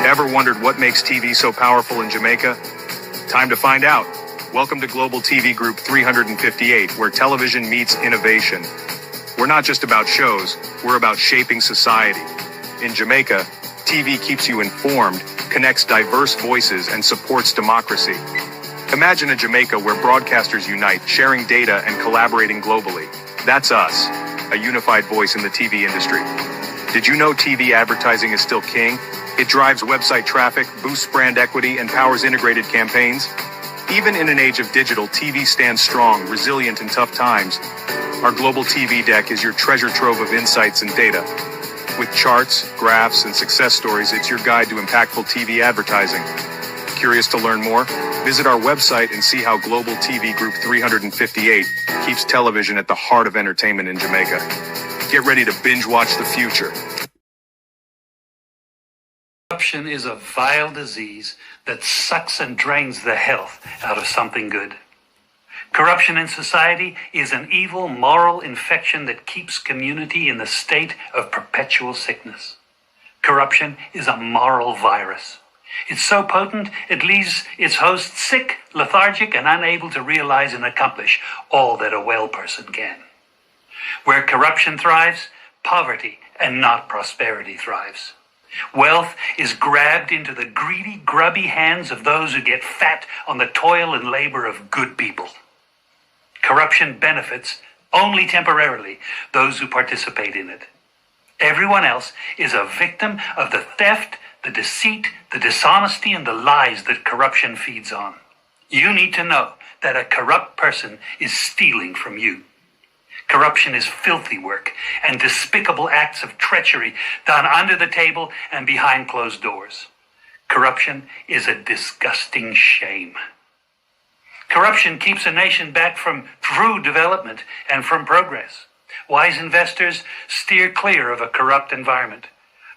Ever wondered what makes TV so powerful in Jamaica? Time to find out. Welcome to Global TV Group 358, where television meets innovation. We're not just about shows, we're about shaping society. In Jamaica, TV keeps you informed, connects diverse voices, and supports democracy. Imagine a Jamaica where broadcasters unite, sharing data and collaborating globally. That's us, a unified voice in the TV industry. Did you know TV advertising is still king? It drives website traffic, boosts brand equity, and powers integrated campaigns. Even in an age of digital, TV stands strong, resilient in tough times. Our Global TV Deck is your treasure trove of insights and data. With charts, graphs, and success stories, it's your guide to impactful TV advertising. Curious to learn more? Visit our website and see how Global TV Group 358 keeps television at the heart of entertainment in Jamaica. Get ready to binge watch the future. Corruption is a vile disease that sucks and drains the health out of something good. Corruption in society is an evil moral infection that keeps community in the state of perpetual sickness. Corruption is a moral virus. It's so potent, it leaves its host sick, lethargic, and unable to realize and accomplish all that a well person can. Where corruption thrives, poverty and not prosperity thrives. Wealth is grabbed into the greedy, grubby hands of those who get fat on the toil and labor of good people. Corruption benefits only temporarily those who participate in it. Everyone else is a victim of the theft, the deceit, the dishonesty, and the lies that corruption feeds on. You need to know that a corrupt person is stealing from you. Corruption is filthy work and despicable acts of treachery done under the table and behind closed doors. Corruption is a disgusting shame. Corruption keeps a nation back from true development and from progress. Wise investors steer clear of a corrupt environment.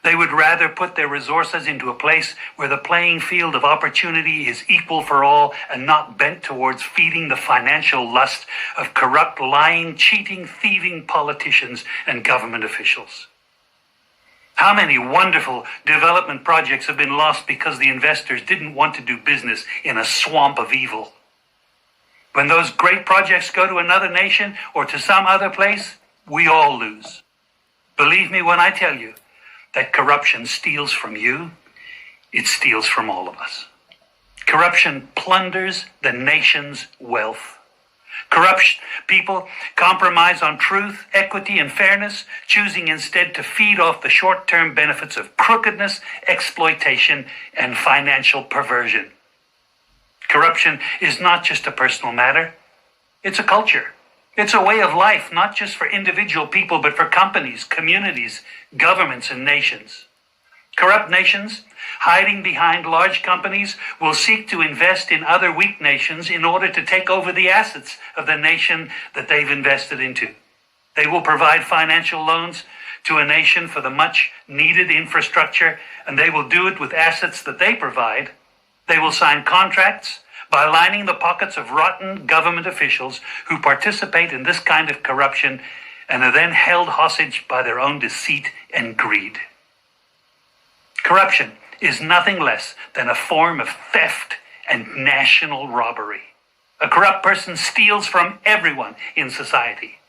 They would rather put their resources into a place where the playing field of opportunity is equal for all and not bent towards feeding the financial lust of corrupt, lying, cheating, thieving politicians and government officials. How many wonderful development projects have been lost because the investors didn't want to do business in a swamp of evil? When those great projects go to another nation or to some other place, we all lose. Believe me when I tell you that corruption steals from you, it steals from all of us. Corruption plunders the nation's wealth. Corrupt people compromise on truth, equity, and fairness, choosing instead to feed off the short-term benefits of crookedness, exploitation, and financial perversion. Corruption is not just a personal matter, it's a culture. It's a way of life, not just for individual people, but for companies, communities, governments, and nations. Corrupt nations, hiding behind large companies, will seek to invest in other weak nations in order to take over the assets of the nation that they've invested into. They will provide financial loans to a nation for the much-needed infrastructure, and they will do it with assets that they provide. They will sign contracts by lining the pockets of rotten government officials who participate in this kind of corruption and are then held hostage by their own deceit and greed. Corruption is nothing less than a form of theft and national robbery. A corrupt person steals from everyone in society.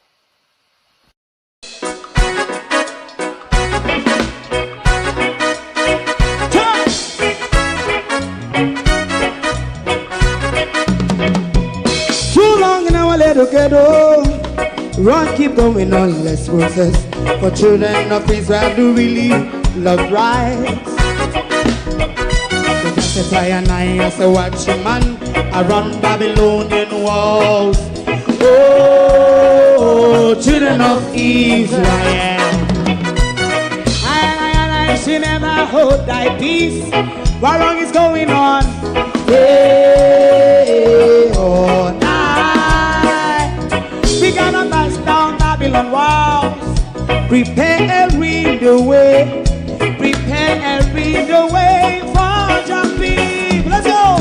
Together, run, keep going on, let's process. For children of Israel do really love rights. So just as I and I as a watchman around Babylonian walls. Oh, children of Israel, I should never hold thy peace while wrong is going on. Hey, oh, we gotta bust down Babylon walls, preparing the way, preparing the way for your people. Let's go!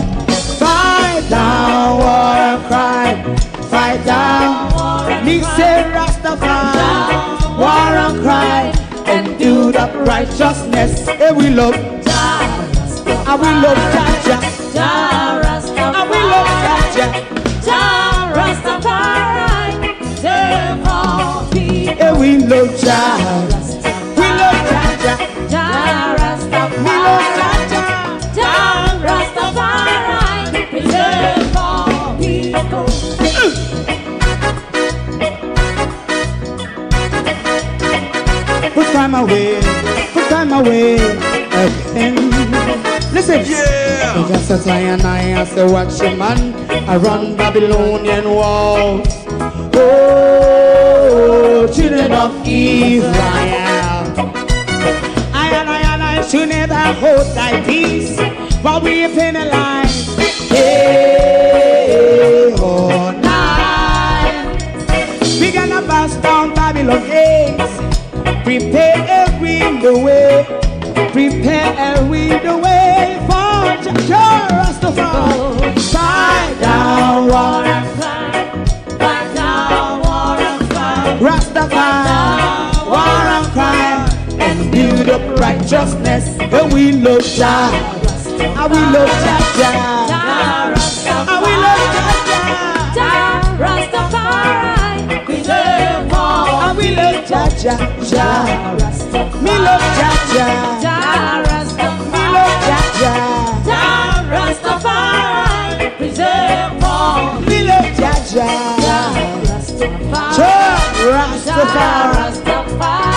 Fight down, war cry, fight down, me say Rastafari, war and cry, and do the righteousness, and we love. I will love Jaja. Jah Rastafari. I will love Jaja. Jah Rastafari. Save all people. And we love Jaja. We love Jaja. Jah Rastafari. We love Jaja. Jah Rastafari. Preserve all people. Put time away again. Listen, yeah. Just as I and I as a watchman, I run Babylonian walls. Oh, children of Israel, I and I should never hold thy peace while we penalize. Hey, oh, night. We gonna bust down Babylon gates. Prepare the way. Prepare the way for Jah Rastafari. Fight down war and fight. Fight down war and fight. Rastafari, war and crime, and build up righteousness. And we love Jah. And we love Jaja. And we love Jaja. Jah Rastafari. Preserve all. And we love Jaja. Jah. Me love Jaja. Jah Rastafari. Me love Jaja. Jah Rastafari. Preserve all. Me love Jaja. Jah Rastafari. Jah Rastafari.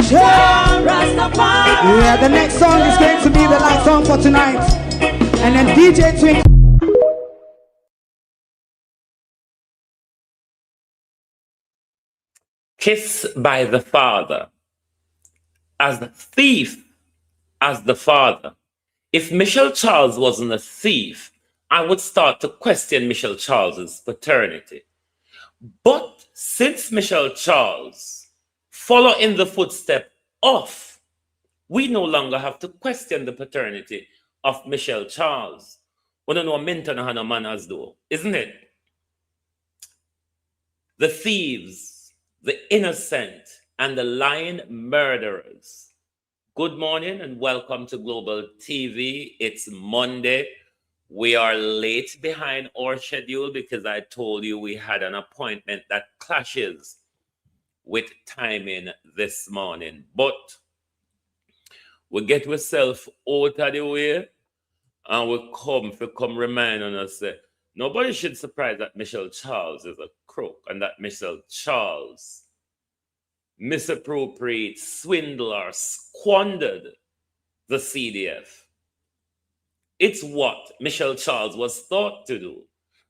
Jah Rastafari. Yeah, the next song is going to be the last song for tonight. And then DJ Twink. Kiss by the Father. As the thief as the father. If Michelle Charles wasn't a thief, I would start to question Michelle Charles's paternity. But since Michelle Charles follow in the footstep of, we no longer have to question the paternity of Michelle Charles. We don't know Minton and Hannah manners though, isn't it? The thieves, the innocent, and the lying murderers. Good morning and welcome to Global TV. It's Monday. We are late behind our schedule because I told you we had an appointment that clashes with timing this morning. But we get ourselves out of the way and we come reminding us that nobody should surprise that Michelle Charles is a crook and that Michelle Charles misappropriate, swindled, or squandered the CDF. It's what Michelle Charles was thought to do.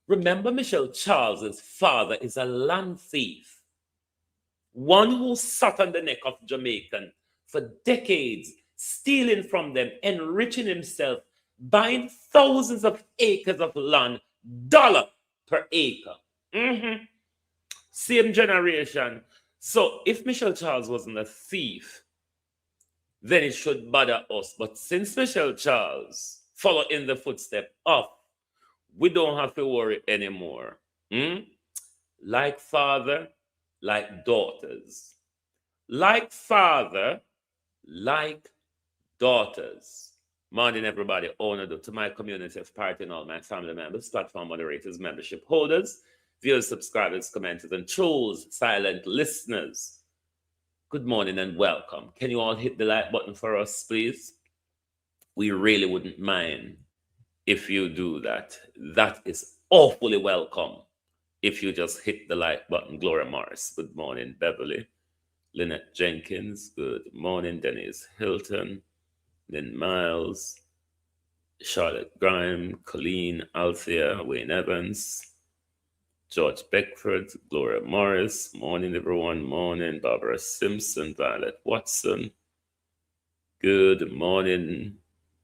Remember, Michelle Charles's father is a land thief, one who sat on the neck of Jamaican for decades, stealing from them, enriching himself, buying thousands of acres of land, dollar per acre. Same generation. So if Michelle Charles wasn't a thief, then it should bother us. But since Michelle Charles follow in the footstep of, we don't have to worry anymore. Like father, like daughters. Like father, like daughters. Morning, everybody. Honor to my community of party and all my family members, platform moderators, membership holders, viewers, subscribers, commenters, and trolls, silent listeners. Good morning and welcome. Can you all hit the like button for us, please? We really wouldn't mind if you do that. That is awfully welcome if you just hit the like button. Gloria Morris, good morning. Beverly. Lynette Jenkins, good morning. Denise Hilton. Lynn Miles. Charlotte Grime. Colleen Althea. Wayne Evans. George Beckford, Gloria Morris, morning everyone, morning, Barbara Simpson, Violet Watson, good morning,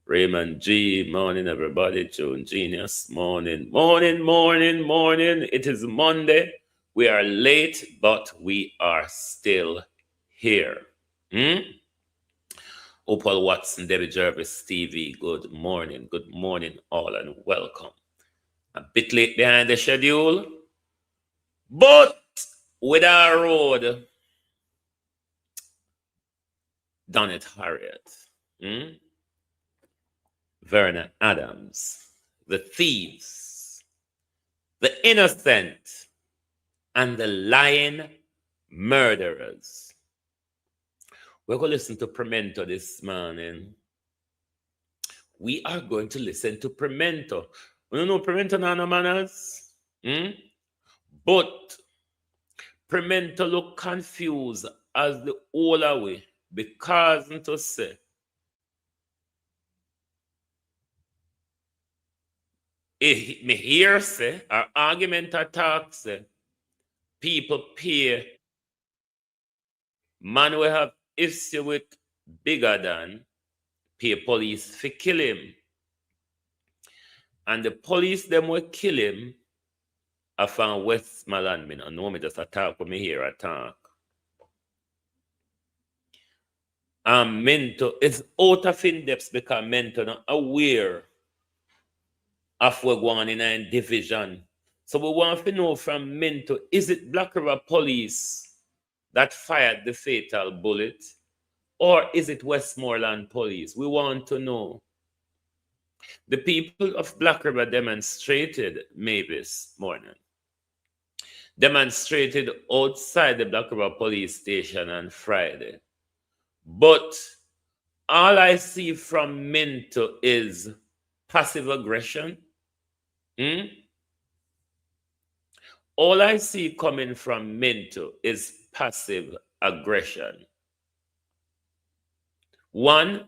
Raymond G, morning everybody, Joan Genius, morning, it is Monday, we are late, but we are still here. Opal Watson, Debbie Jervis, Stevie, good morning all and welcome. A bit late behind the schedule, but with our road, done it, Harriet. Verna Adams, the thieves, the innocent, and the lying murderers. We're going to listen to Premento this morning. We are going to listen to Premento. We don't know Premento no manners. But Premento look confused as the older way because to say me hear say or argument attack say people pay man we have issue with bigger than pay police for kill him. And the police them will kill him I found Westmoreland. Me no know me just attack when me hear attack. And Mento is out of in-depth because Mento not aware of what going on in a division. So we want to know from Mento, is it Black River Police that fired the fatal bullet? Or is it Westmoreland Police? We want to know. The people of Black River demonstrated Mavis morning. Demonstrated outside the Black River Police Station on Friday. But all I see from Minto is passive aggression. All I see coming from Minto is passive aggression. One,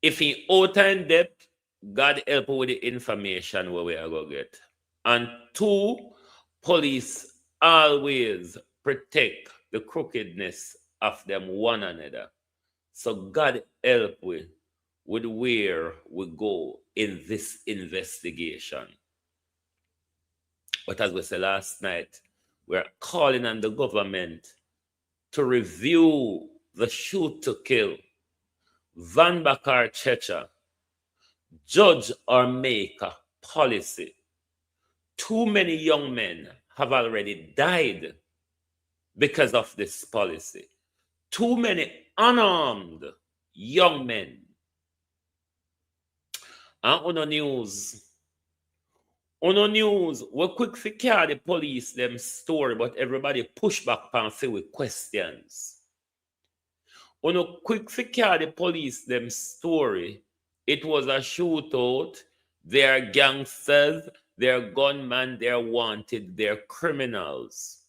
if he out in depth, God help with the information where we are going to get. And two, police always protect the crookedness of them one another. So God help with where we go in this investigation. But as we said last night, we're calling on the government to review the shoot to kill, Van Bakar Checha, judge or make a policy. Too many young men have already died because of this policy. Too many unarmed young men. And on the news, we're quick to carry the police them story, but everybody push back and say with questions. On a quick to carry the police them story, it was a shootout, they're gangsters, they're gunmen, they're wanted, they're criminals.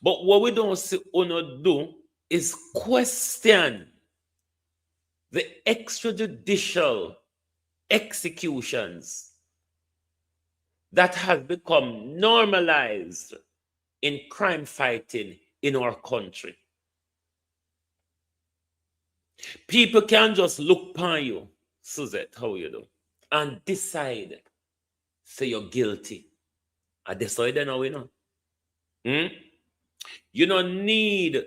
But what we don't see Uno do is question the extrajudicial executions that have become normalized in crime fighting in our country. People can just look upon you, Suzette, how you do, and decide, say you're guilty. And that's why they know we know. You don't need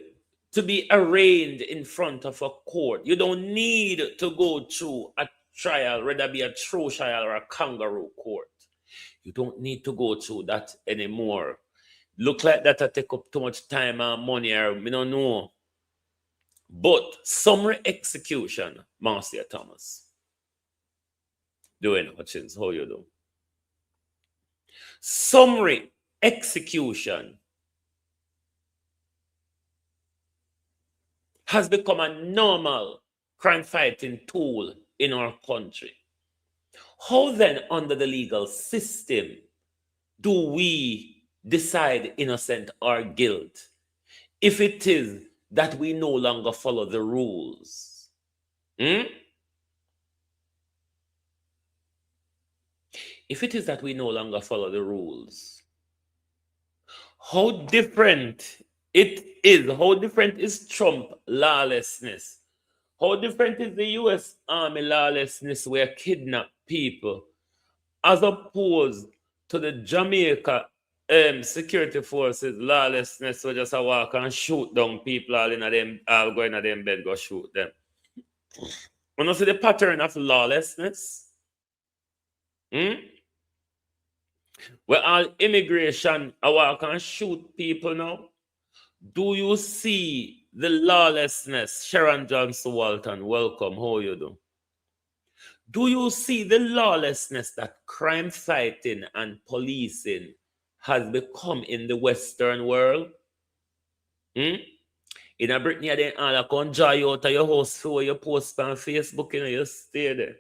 to be arraigned in front of a court. You don't need to go through a trial, whether it be a true trial or a kangaroo court. You don't need to go through that anymore. Look like that I take up too much time and money, or we don't know. But summary execution, Marcia Thomas. Doing Hutchins, how you do? Summary execution has become a normal crime fighting tool in our country. How then, under the legal system, do we decide innocent or guilt if it is that we no longer follow the rules? If it is that we no longer follow the rules, how different it is? How different is Trump lawlessness? How different is the U.S. Army lawlessness where kidnap people as opposed to the Jamaica security forces lawlessness where just a walk and shoot down people all in them, all going to them bed, go shoot them. You know, see the pattern of lawlessness? Where all immigration a walk and shoot people now? Do you see the lawlessness? Sharon Johnson Walton, welcome. How you do? Do you see the lawlessness that crime fighting and policing has become in the Western world? Hmm? In a Britain, they all come draw you out of your house for your post on Facebook, you stay there.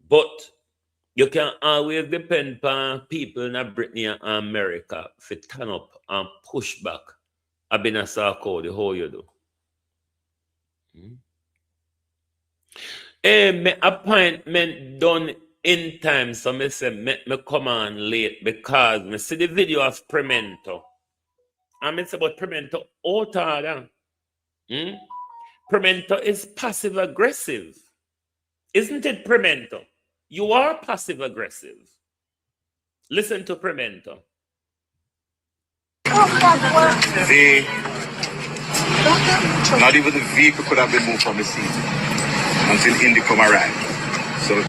But you can always depend on people in Britain and America to turn up and push back. I've been a Sarko, the whole you do. My appointment done in time, so I say me come on late because I see the video of Premento. And I say about Premento out order. Premento is passive aggressive. Isn't it, Premento? You are passive aggressive. Listen to Premento. Not even the vehicle could have been moved from the scene until Indicom arrived. So,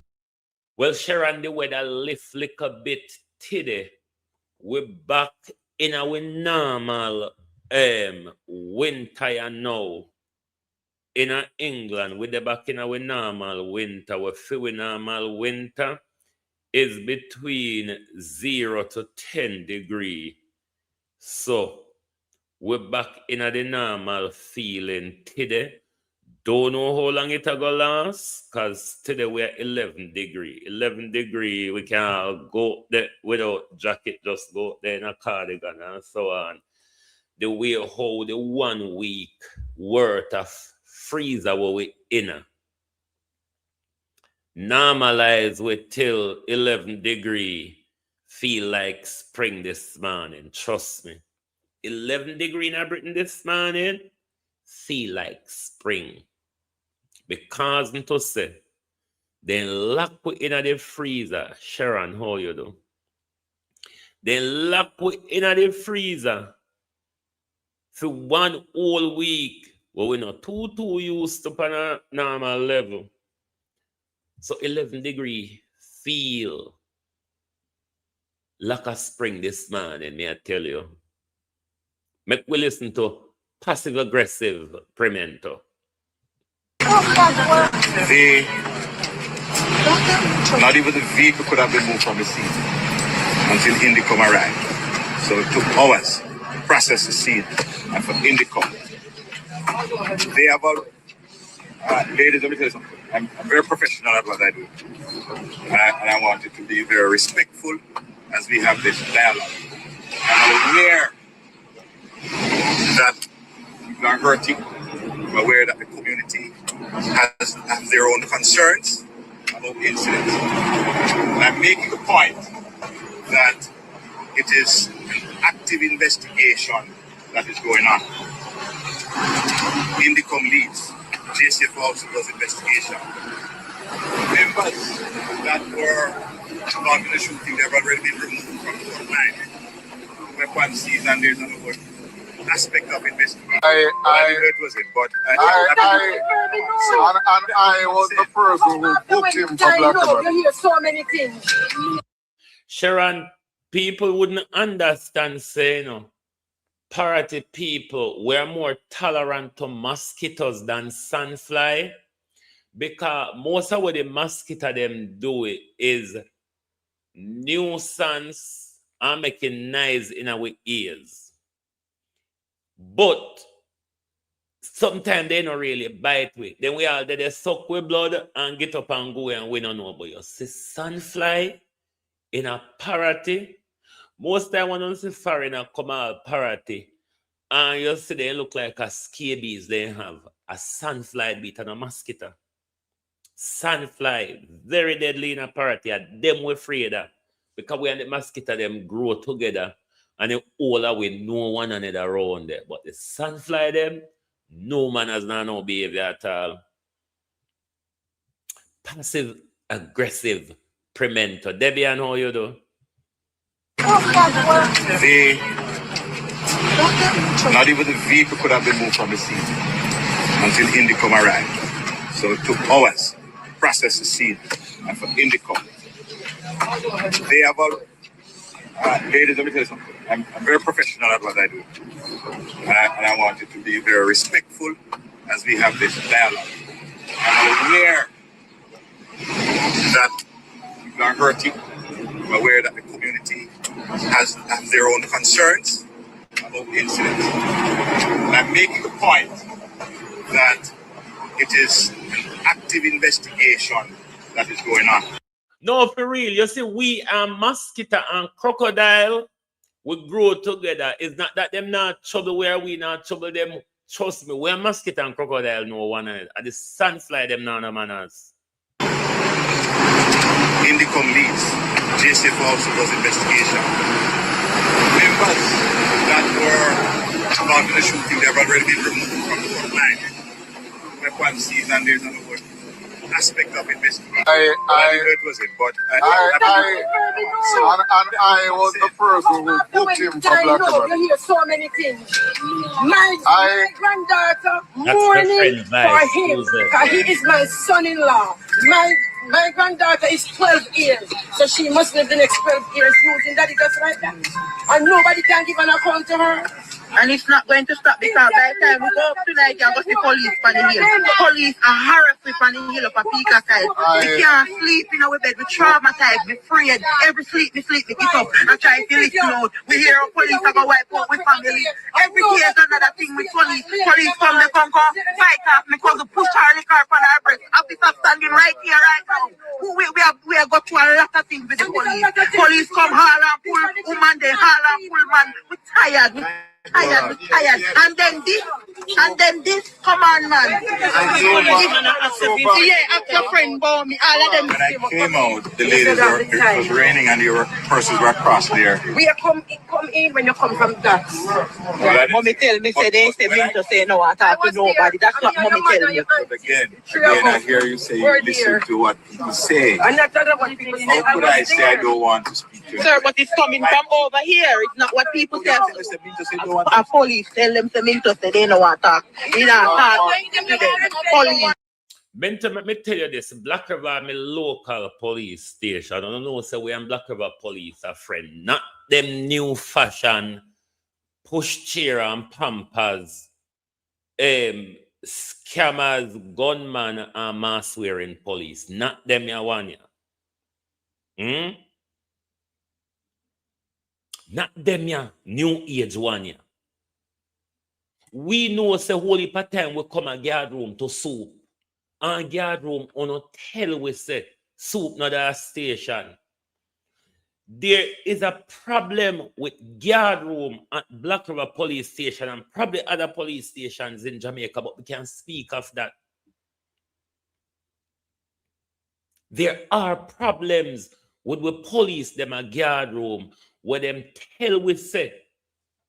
well, Sharon, the weather lift a bit today. We're back in our normal winter now. In England, we're back in our normal winter. We feel normal winter is between 0 to 10 degrees. So we're back in the normal feeling today. Don't know how long it will last, because today we're 11 degrees. 11 degrees, we can go there without jacket, just go there in a cardigan and so on. The way how the 1 week worth of freezer what we in. Normalize with till 11 degrees. Feel like spring this morning. Trust me. 11 degrees in Britain this morning. Feel like spring. Because to say, then lock we in the freezer. Sharon, how you do? Then lock we in the freezer for 1 whole week. Well, we're not too used to on a normal level. So 11 degrees feel like a spring this morning, may I tell you. Make we listen to passive aggressive Premento. Not even the vehicle could have been moved from the scene until Indicom arrived. So it took hours to process the scene. And from Indicom, they have ladies, let me tell you something. I'm very professional at what I do. And I want it to be very respectful as we have this dialogue. I'm aware that people are hurting. I'm aware that the community has their own concerns about the incident. And I'm making the point that it is an active investigation that is going on. Indicom leads, JCF also does investigation. Members that were involved in the shooting, they've already been removed from the front line. Weapons seized, and there's another aspect of investigation. I was the person who booked him for Blackburn. You hear so many things. Sharon, people wouldn't understand saying, parity people were more tolerant to mosquitoes than sandfly, because most of what the mosquito them do is nuisance and making noise in our ears. But sometimes they don't really bite with. Then we all they suck with blood and get up and go and we don't know. But you see sandfly in a parity. Most time when you see foreigner come out parity, and you see they look like a scabies, they have a sandfly bit and a mosquito. Sandfly, very deadly in a parity, and them we're afraid of. Because we and the mosquito them grow together and they all away no one another around there. But the sandfly them, no man has no behavior at all. Passive aggressive Premento. Debbie, and how you do? Not even the vehicle could have been moved from the scene until Indicom arrived. So it took hours to process the scene. And from Indicom, they have ladies, let me tell you something. I'm very professional at what I do. And I want it to be very respectful as we have this dialogue. I'm aware people are hurting. I'm aware that the community has their own concerns about the incident. And I'm making the point that it is an active investigation that is going on. No, for real. You see, we and mosquito and crocodile, we grow together. It's not that them not trouble where we not trouble them. Trust me, where mosquito and crocodile know one another. At the sunslide them now no manners. Indicom leads. JCF also does investigation. Members that were involved in the shooting, they have already been removed from the front line. Weapon seized, and there's another aspect of investigation. I didn't know it was it, but I was the person who booked him for Black River. You hear so many things. My granddaughter mourning for him because he is my son-in-law. My granddaughter is 12 years, so she must live the next 12 years using daddy just like that. And nobody can give an account to her. And it's not going to stop because by the time we go up tonight, you go see police on the hill. Police are harassing on the hill of a Pika side. We can't sleep in our bed. We traumatized, we afraid. Every sleep, we get up and try to listen out. We hear our police are going to wipe out with family. Every day is another thing with police. Police come, they come, fight off me because we push our liquor on our breast. Officer standing right here, right now. We have got to a lot of things with the police. Police come, haul and pull woman, they haul and pull man. We're tired. Tired. And then this, come on, man. Yeah, after your friend bought me, all of them. When I came out, the ladies were, it was raining and the persons were across there. We are come in when you come from that. Mommy tell me, say they say me to say no, I talk to nobody. That's what mommy tell me. Again, I hear you say you listen to what people say. I'm not talking about what people say. How could I say I don't want to speak to you? Sir, but it's coming from over here. It's not what people say. A police tell them to me to say they know what talk. You know, talk to them. Police. Mentor, let me tell you this. Black River, my local police station. I don't know, so we and Black River police are friend. Not them new fashion push chair and pampers, scammers, gunman, and mass wearing police. Not them ya one ya. Not them ya new age one ya. We know say whole heap of time we come a guard room to soup. And guard room on a tell we say soup not a station. There is a problem with guard room at Black River police station and probably other police stations in Jamaica, but we can't speak of that. There are problems with the police them a guard room where them tell we say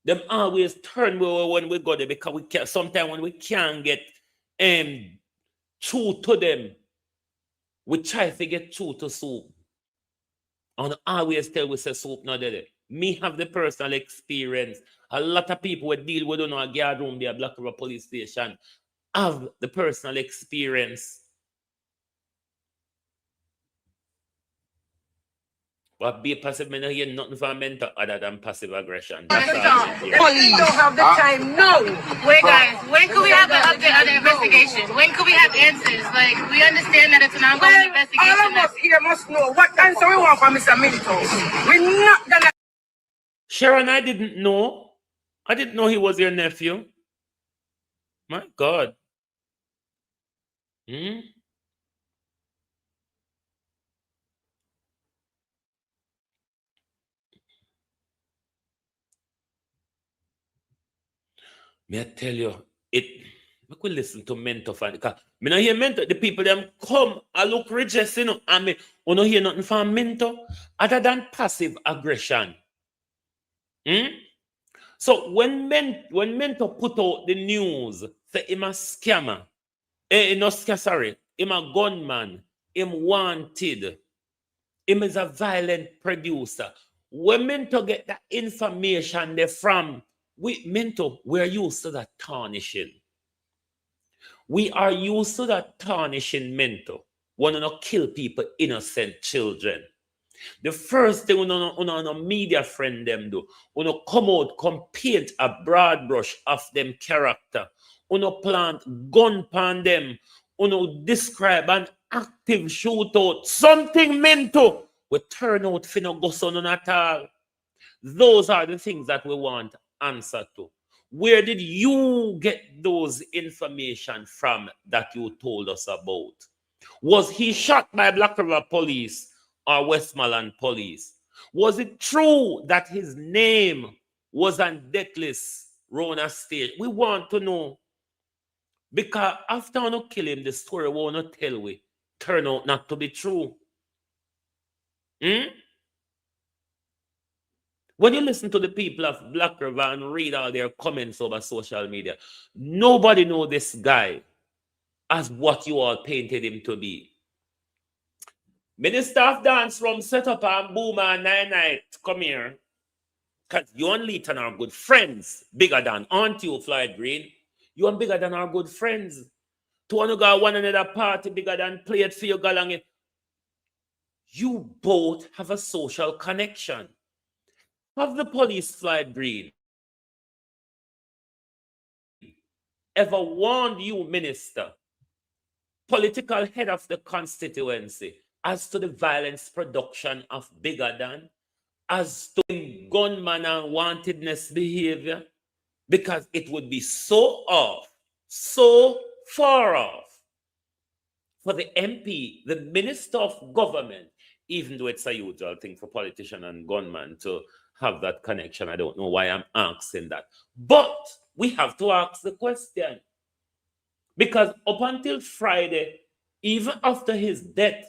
them always turn when we go there because we can sometimes when we can't get true to them, we try to get true to soup. And always tell we say soup not there. Me have the personal experience. A lot of people who deal with a guard room there, Black River police station, have the personal experience. But be passive, I don't hear nothing from mental other than passive aggression. Police don't have the time now. Wait, guys, when could we have an update on the investigation? When could we have answers? Like, we understand that it's an ongoing investigation. All of us here must know what answer we want from Mr. Minto. We're not gonna. Sharon, I didn't know. I didn't know he was your nephew. My God. May I tell you, I could listen to mentor fan because me not hear mentor. The people them come, I look reject, you know, and me don't hear nothing from mentor other than passive aggression. So when mentor put out the news, say him a scammer, him a gunman, him wanted, him is a violent producer. When mentor get that information they from, we're used to that tarnishing. We are used to that tarnishing mentor. Want to kill people, innocent children. The first thing a media friend them do, come out, come paint a broad brush of them character. Plant gun pan them. Describe an active shootout. Something mental. We turn out for no go so none at all. Those are the things that we want answer to. Where did you get those information from that you told us about? Was he shot by Black River Police or Westmoreland Police? Was it true that his name was on death list Rona State? We want to know. Because after we no kill him, the story we want to tell we turn out not to be true. When you listen to the people of Black River and read all their comments over social media, nobody know this guy as what you all painted him to be. Minister of Dance from Set Up and Boomer 99, come here. Because you and Leighton are good friends, bigger than, aren't you, Floyd Green? You and bigger than our good friends. To want to go one another party bigger than play it for your galang. You both have a social connection. Have the police, Floyd Green, ever warned you, minister, political head of the constituency, as to the violence production of bigger than, as to gunman and wantedness behavior? Because it would be so off, so far off for the MP, the minister of government, even though it's a usual thing for politician and gunman to have that connection. I don't know why I'm asking that. But we have to ask the question. Because up until Friday, even after his death,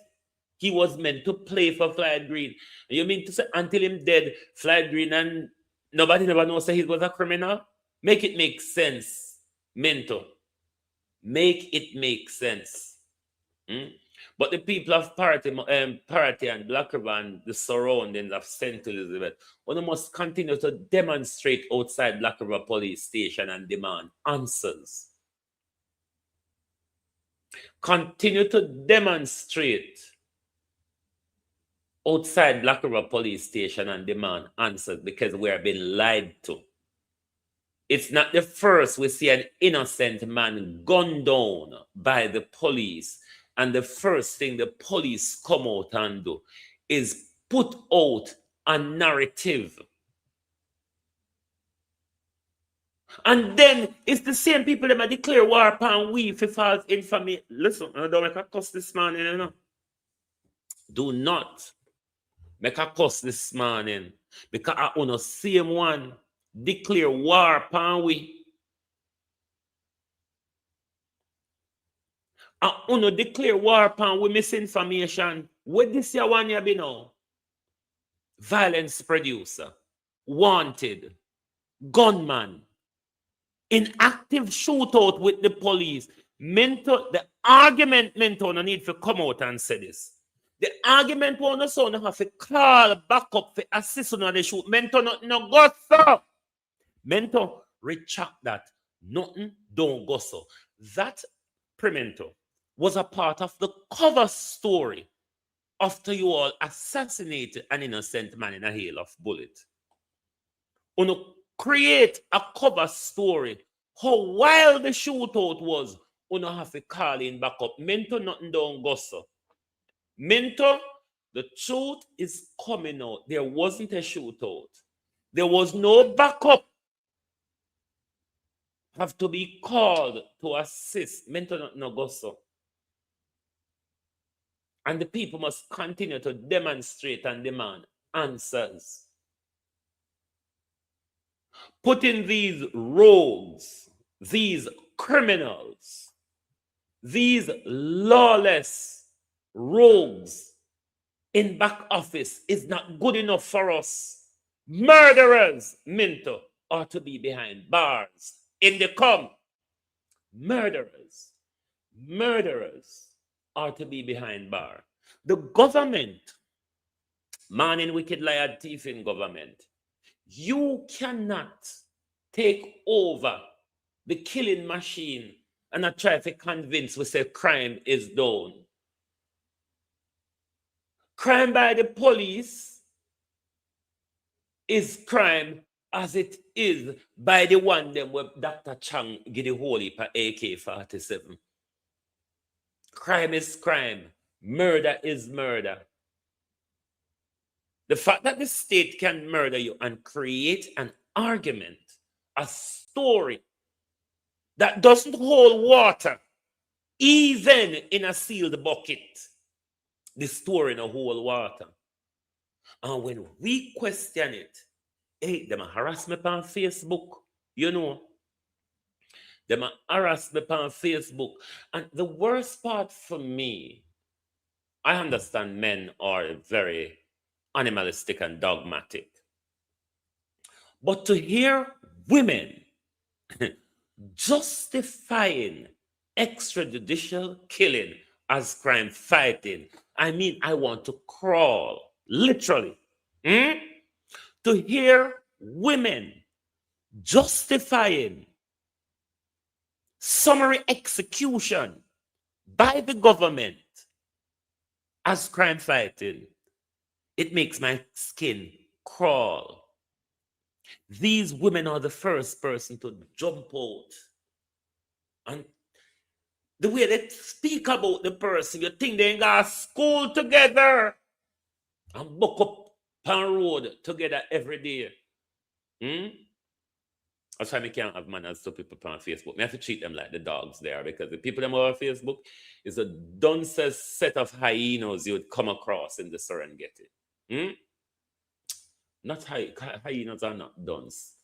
he was meant to play for Floyd Green. You mean to say until him dead, Floyd Green and nobody never knows that he was a criminal? Make it make sense, Minto. Make it make sense. But the people of Parity and Black River and the surroundings of St. Elizabeth, one must continue to demonstrate outside Black River Police Station and demand answers. Continue to demonstrate outside Black River Police Station and demand answers, because we are being lied to. It's not the first we see an innocent man gunned down by the police, and the first thing the police come out and do is put out a narrative. And then it's the same people that declare war upon we for false information. Listen, I don't make a cuss this morning, you know. Do not make a cuss this morning, because I want to see him one declare war upon we. I want to declare war upon we misinformation. What this year one year be now? Violence producer, wanted, gunman, in active shootout with the police. Mentor, the argument mentor no need to come out and say this. The argument one no son have to call back up for assist on the shoot. Mentor no go so. Mentor retract that. Nothing don't go so. That Prementor was a part of the cover story after you all assassinated an innocent man in a hail of bullet. You create a cover story how wild the shootout was. You have to call in back up. Mentor nothing don't go so. Mentor, the truth is coming out. There wasn't a shootout. There was no backup. Have to be called to assist. Mentor nothing no go so. And the people must continue to demonstrate and demand answers. Putting these rogues, these criminals, these lawless rogues in back office is not good enough for us. Murderers, Minto, are to be behind bars. In the come, murderers are to be behind bar. The government, man in wicked liar thief in government, you cannot take over the killing machine and not try to convince we say crime is down. Crime by the police is crime as it is by the one them where Dr. Chang get the whole heap of AK-47. Crime is crime. Murder is murder. The fact that the state can murder you and create an argument, a story that doesn't hold water, even in a sealed bucket, the story no hold water. And when we question it, hey, them a harass me on Facebook, you know. Them a harass me on Facebook. And the worst part for me, I understand men are very animalistic and dogmatic. But to hear women justifying extrajudicial killing as crime fighting, I mean, I want to crawl, literally. To hear women justifying summary execution by the government as crime fighting, it makes my skin crawl. These women are the first person to jump out. And the way they speak about the person, you think they ain't got school together and book up on road together every day. That's why I can't have manners to people on Facebook. I have to treat them like the dogs there, because the people that are on Facebook is a dunces set of hyenas you would come across in the Serengeti. Not hyenas are not dunce.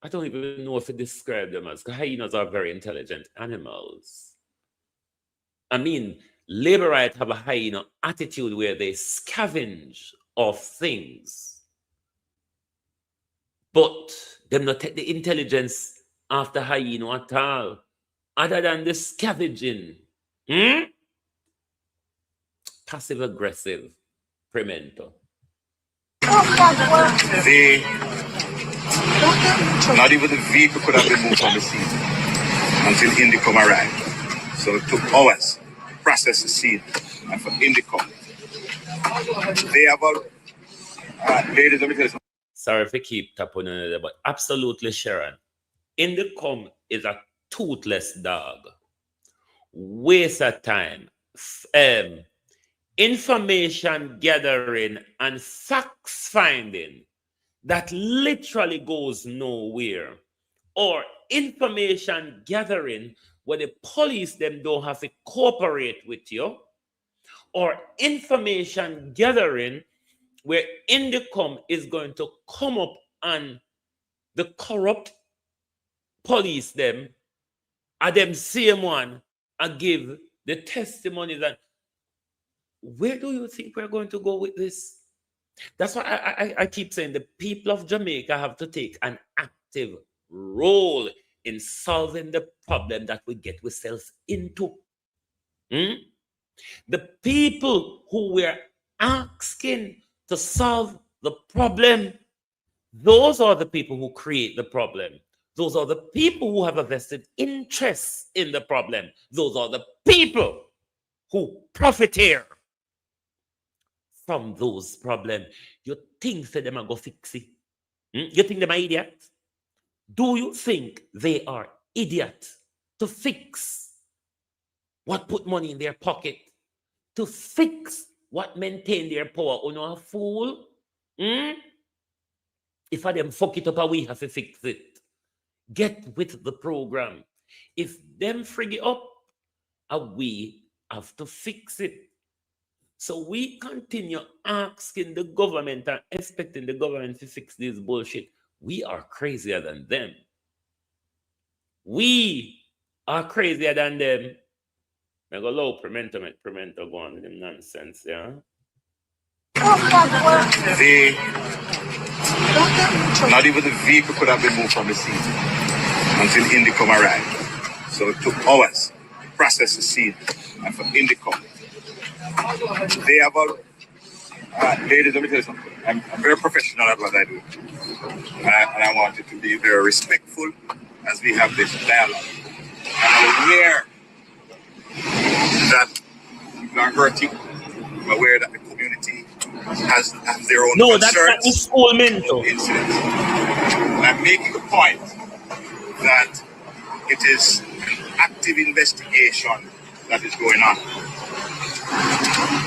I don't even know if to describe them as, because hyenas are very intelligent animals. I mean, labor rights have a hyena attitude where they scavenge of things, but them not take the intelligence after hyena at all, other than the scavenging. Passive aggressive, Premento. Not even the vehicle could have been moved from the scene until Indicom arrived. So it took hours to process the scene. And for Indicom, they have all, ladies, let me tell you something. Sorry if I keep tapping on it, but absolutely, Sharon. Indicom is a toothless dog. Waste of time. Information gathering and facts finding that literally goes nowhere, or information gathering where the police them don't have to cooperate with you, or information gathering where Indicom is going to come up and the corrupt police them, and them same one, and give the testimony that, where do you think we're going to go with this? That's why I keep saying the people of Jamaica have to take an active role in solving the problem that we get ourselves into. The people who were asking to solve the problem, those are the people who create the problem. Those are the people who have a vested interest in the problem. Those are the people who profiteer from those problems. You think that them are go fix it? You think them are idiots? Do you think they are idiots to fix what put money in their pocket? To fix what maintain their power? You know, a fool? If I them fuck it up, we have to fix it. Get with the program. If them frig it up, we have to fix it. So we continue asking the government and expecting the government to fix this bullshit. We are crazier than them. We are crazier than them. I go low, Premento go on with them nonsense, yeah? Not even the vehicle could have been moved from the scene until Indicom arrived. So it took hours to process the scene. And for Indicom, they have all, ladies, let me tell you something. I'm very professional at what I do. And I want it to be very respectful as we have this dialogue. And I'm aware that you are hurting. I'm aware that the community has their own concerns. That's not the school mental incident. And I'm making a point that it is an active investigation that is going on.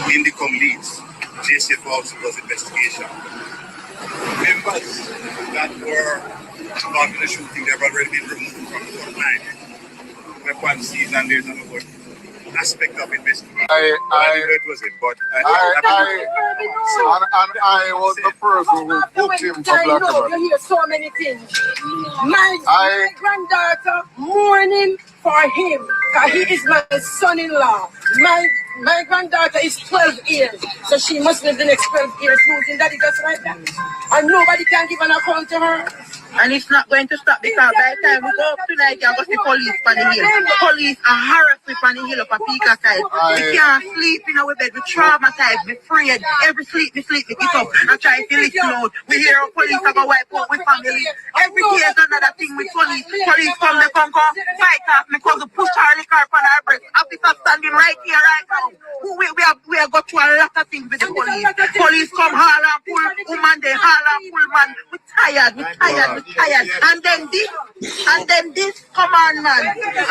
Indicom leads JCF also does investigation. Members that were involved in the shooting, they have already been removed from the front line. Weapons seized, and there's another aspect of investigation. I it was it, but I was the person who booked him for I know Black you hear so many things. My granddaughter mourning for him, because he is my son-in-law. My granddaughter is 12 years, so she must live the next 12 years losing daddy just like that. And nobody can give an account to her. And it's not going to stop because by the time we go up tonight, you're going to see police on the hill. Police are harassing on the hill up a Pika side. We can't sleep in our bed. We traumatized, we afraid. Every sleep, we get up and try to listen out. We hear our police have a wipe out with family. Every day is another thing with police. Police come, they come fight off me because we push our liquor on our breast. Officer standing right here, right now. We have got through a lot of things with the police. Police come haul and pull woman, they haul and pull man. We're tired. And then this, come on, man. Yeah,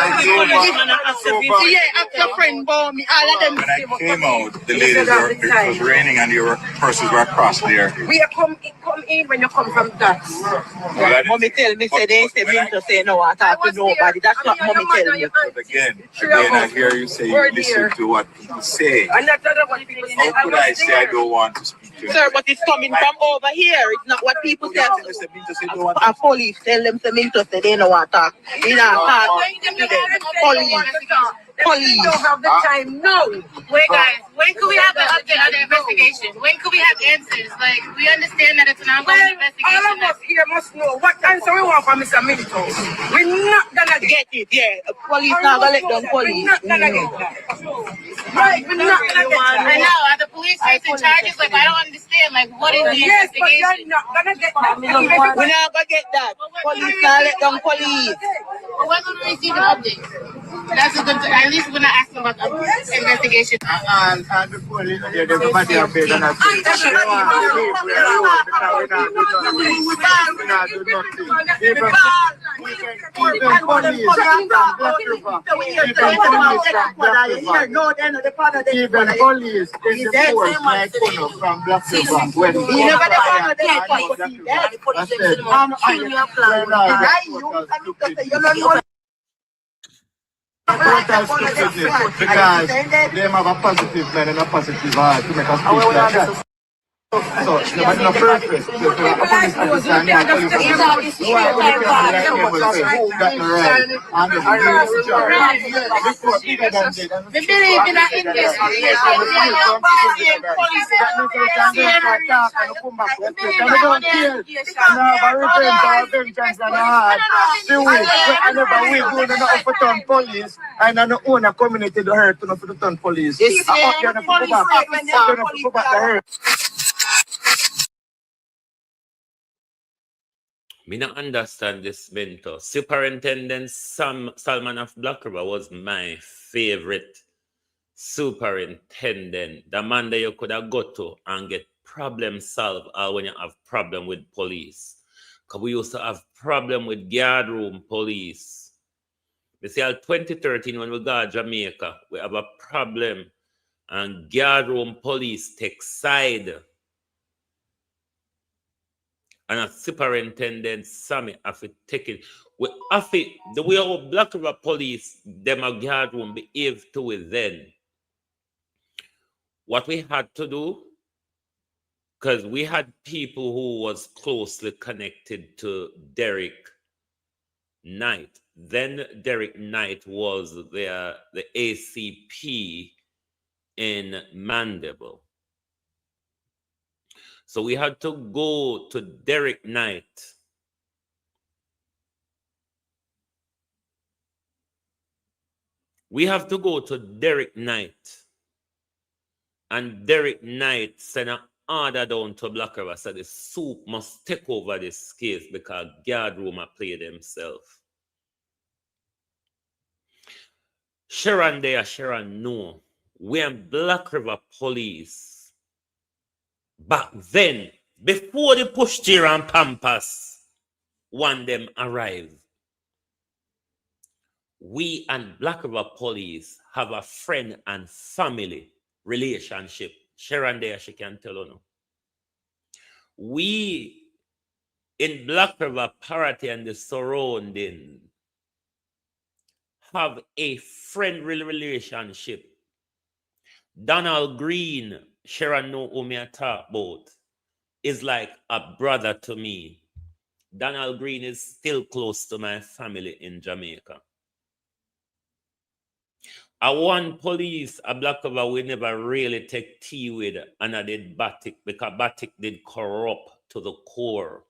ask your friend about me. All of them. when I came out, the ladies were, it was raining and your purses were across there. We are come in when you come from that. Mommy tell me, say they say me to say no, I talk to nobody. That's what mommy tell me. But again, I hear you say you listen to what people say. How could I say I don't want to speak to you? Sir, but it's coming from over here. It's not what people say. A police tell them to me to say they know what talk. You know, police. Don't have the time. No. Wait, guys. When could we have an update on the investigation? When could we have answers? Like, we understand that it's an ongoing investigation. All of us here must know what answer we want from Mr. Minto. We're not gonna get it. Yeah, police not gonna let them police. We're not gonna get that. Right, we're not gonna get that. I know. Are the police facing charges? Like, I don't understand. Like, what is the yes, but investigation? you're not gonna get that. We're not gonna get that. Police not let them police. When will we receive an update? That's a good. At least we're not asking about the investigation. And the police, everybody have paid and have paid. Even police in the force like from Black River when because they have a positive man and a positive heart to make us speak like that. So, nobody no purpose. So, a police officer and a police officer who are going to like able to say who got the right and the job. Before bigger than that. We believe in an investigation. That means we can go and talk and come back with it. And we don't care. And have a revenge or vengeance on our heart. See, whenever we do nothing for turn police and on the own a community to hurt to the turn police. I want you to go back. Go back to hurt. Me not understand this mentor. Superintendent Salman of Black River was my favorite superintendent. The man that you could have got to and get problem solved when you have problem with police. Because we used to have problem with guard room police. You see, in 2013 when we got Jamaica, we have a problem and guard room police take side. And a superintendent Sammy have to take it. We have to, the way our Black River police, them a guard room behave to it then. What we had to do, because we had people who was closely connected to Derek Knight. Then Derek Knight was the ACP in Mandeville. So we had to go to Derek Knight. We have to go to Derek Knight. And Derek Knight sent an order down to Black River. So the soup must take over this case because guard room are played themselves. Sharon there, Sharon no. We and Black River police. Back then, before the pushchair and pampas, one them arrive. We and Black River police have a friend and family relationship Sharon there, she can tell you. We in Black River, Parity, and the surrounding have a friendly relationship. Donald Green, Sharon know who me I talk about, is like a brother to me. Donald Green is still close to my family in Jamaica. I want police, a Black River, we never really take tea with, and I did Batik, because Batik did corrupt to the core.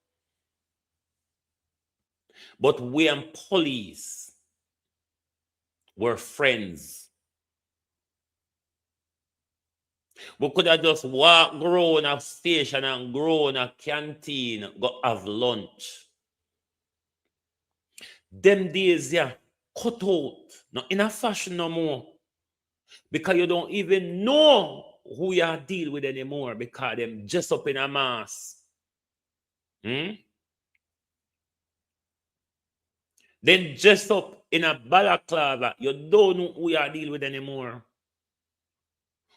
But we and police were friends. We could have just walked, grow in a station and grow in a canteen, go have lunch. Them days, yeah, cut out. Not in a fashion no more. Because you don't even know who you are deal with anymore because them just up in a mass. Then just up in a balaclava, you don't know who you are deal with anymore.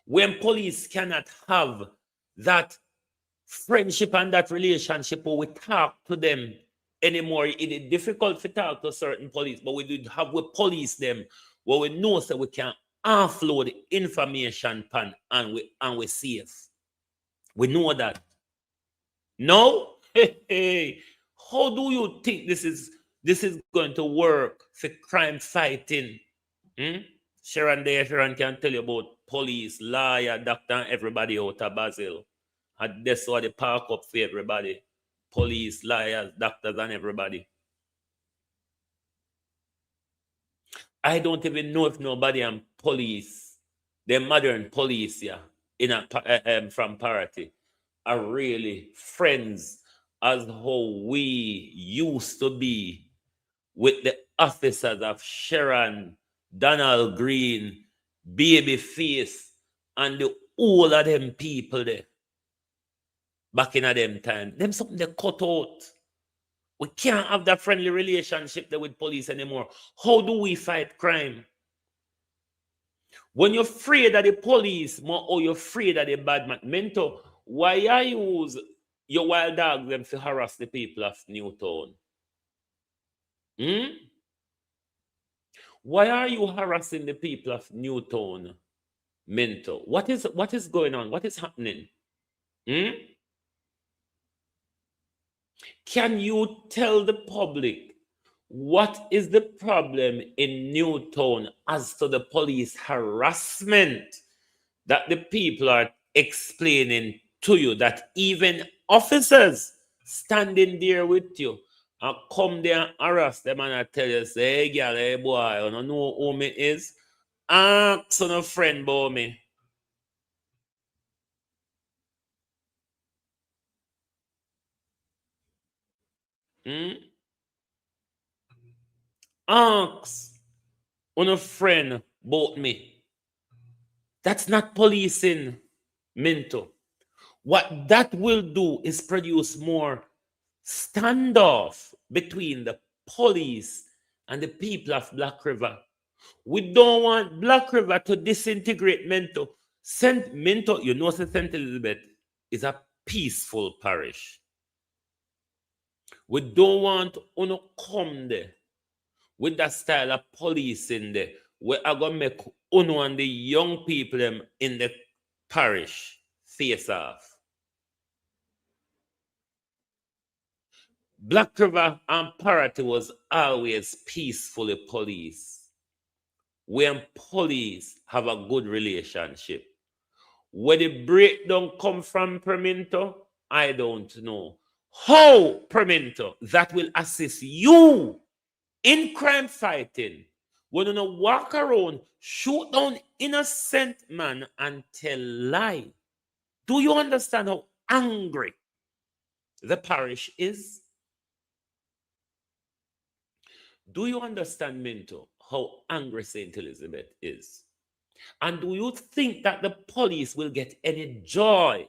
When police cannot have that friendship and that relationship where we talk to them anymore, it is difficult to talk to certain police, but we did have we police them where we know that we can offload information pan and we safe. We know that. No? Hey, how do you think this is going to work for crime fighting? Sharon there, Sharon can tell you about police, lawyer, doctor, and everybody out of Basil. And that's why they park up for everybody. Police, lawyers, doctors, and everybody. I don't even know if nobody and police, the modern police, yeah, in a from Parity, are really friends as how we used to be with the officers of Sharon, Donald Green, Babyface, and the all of them people there. Back in a them time, them something they cut out. We can't have that friendly relationship there with police anymore. How do we fight crime? When you're afraid of the police more or you're afraid of the bad man, mentor, why are you use your wild dogs them to harass the people of Newtown? Why are you harassing the people of Newtown, mentor? What is going on? What is happening? Can you tell the public what is the problem in Newtown as to the police harassment that the people are explaining to you, that even officers standing there with you and come there and harass them and I tell you, say, hey girl, hey boy, you don't know who me is? Ask on a friend about me. Ask on a friend about me. That's not policing, Minto. What that will do is produce more standoff between the police and the people of Black River. We don't want Black River to disintegrate, Minto. Minto, you know, St. Elizabeth is a peaceful parish. We don't want to come there with that style of policing there. We are going to make UNO and the young people them in the parish face off. Black River and Parity was always peacefully policed. When police have a good relationship. Where the breakdown come from, Perminto, I don't know. How, Perminto, that will assist you in crime fighting when you don't walk around, shoot down innocent man and tell lie. Do you understand how angry the parish is? Do you understand, Minto, how angry St. Elizabeth is? And do you think that the police will get any joy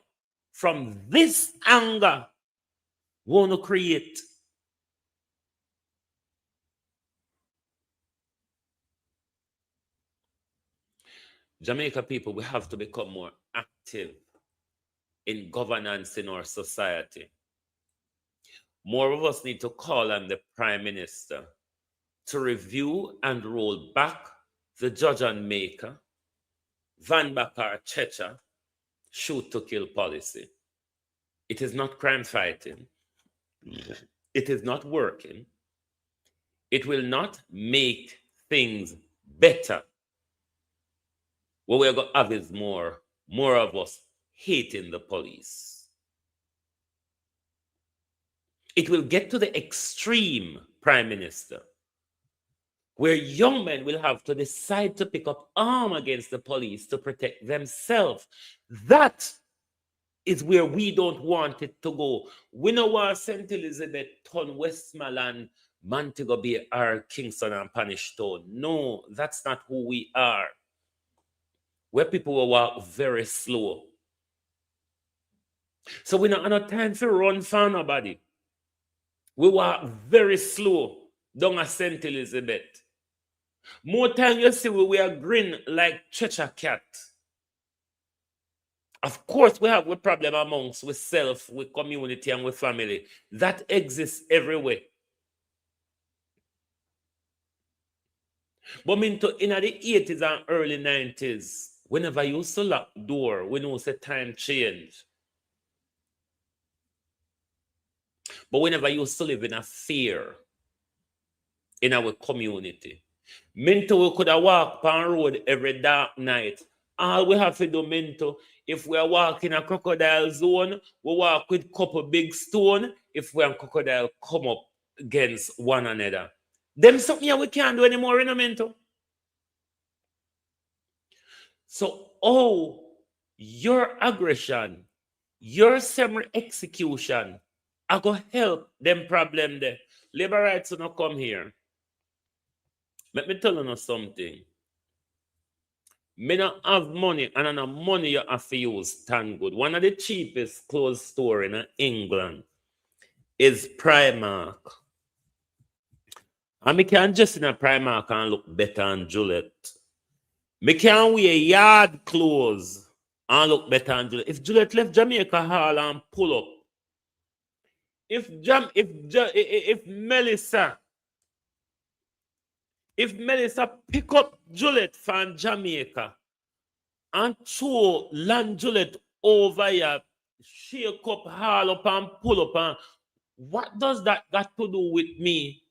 from this anger want to create? Jamaica people, we have to become more active in governance in our society. More of us need to call on the Prime Minister to review and roll back the Judge and Maker, Van Bakar Checha, shoot to kill policy. It is not crime fighting. It is not working. It will not make things better. What we're going to have is more of us hating the police. It will get to the extreme, Prime Minister, where young men will have to decide to pick up arms against the police to protect themselves. That is where we don't want it to go. We know what St. Elizabeth, Ton, Westmoreland, Montego Bay, or Kingston and Panishton. No, that's not who we are. Where people will walk very slow. So we don't have no time to run for nobody. We walk very slow down a St. Elizabeth. More time you see we are grin like Cheshire cat. Of course, we have a problem amongst with self, with community, and with family. That exists everywhere. But in the 80s and early 90s, whenever you used to lock door, we know say time change. But whenever you used to live in a fear in our community, Minto, we could have walked on road every dark night. All we have to do, Minto, if we are walking a crocodile zone, we walk with couple big stone. If we are crocodile come up against one another. Them something we can't do anymore in a Minto. So, your aggression, your semi-execution, I go help them problem there. Labor rights will not come here. Let me tell you something. Me not have money, and the money you have to use, thank good. One of the cheapest clothes store in England is Primark. And me can just in a Primark and look better than Gillette. Me can wear yard clothes and look better than Gillette. If Gillette left Jamaica Hall and pull up, if Melissa pick up Gillette from Jamaica and throw land Gillette over here, shake up, haul up and pull up, and what does that got to do with me?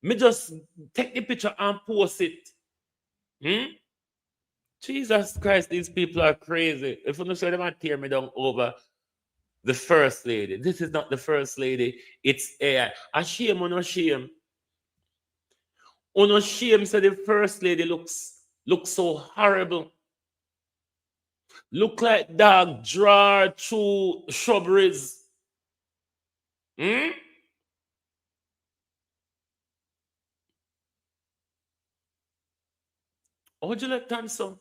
Me just take the picture and post it. Jesus Christ, these people are crazy. If you don't say them and tear me down over the first lady. This is not the first lady, it's AI. A shame or no shame. Oh no shame, so the first lady looks so horrible. Look like dog draw through shrubberies. How would you like Tanso?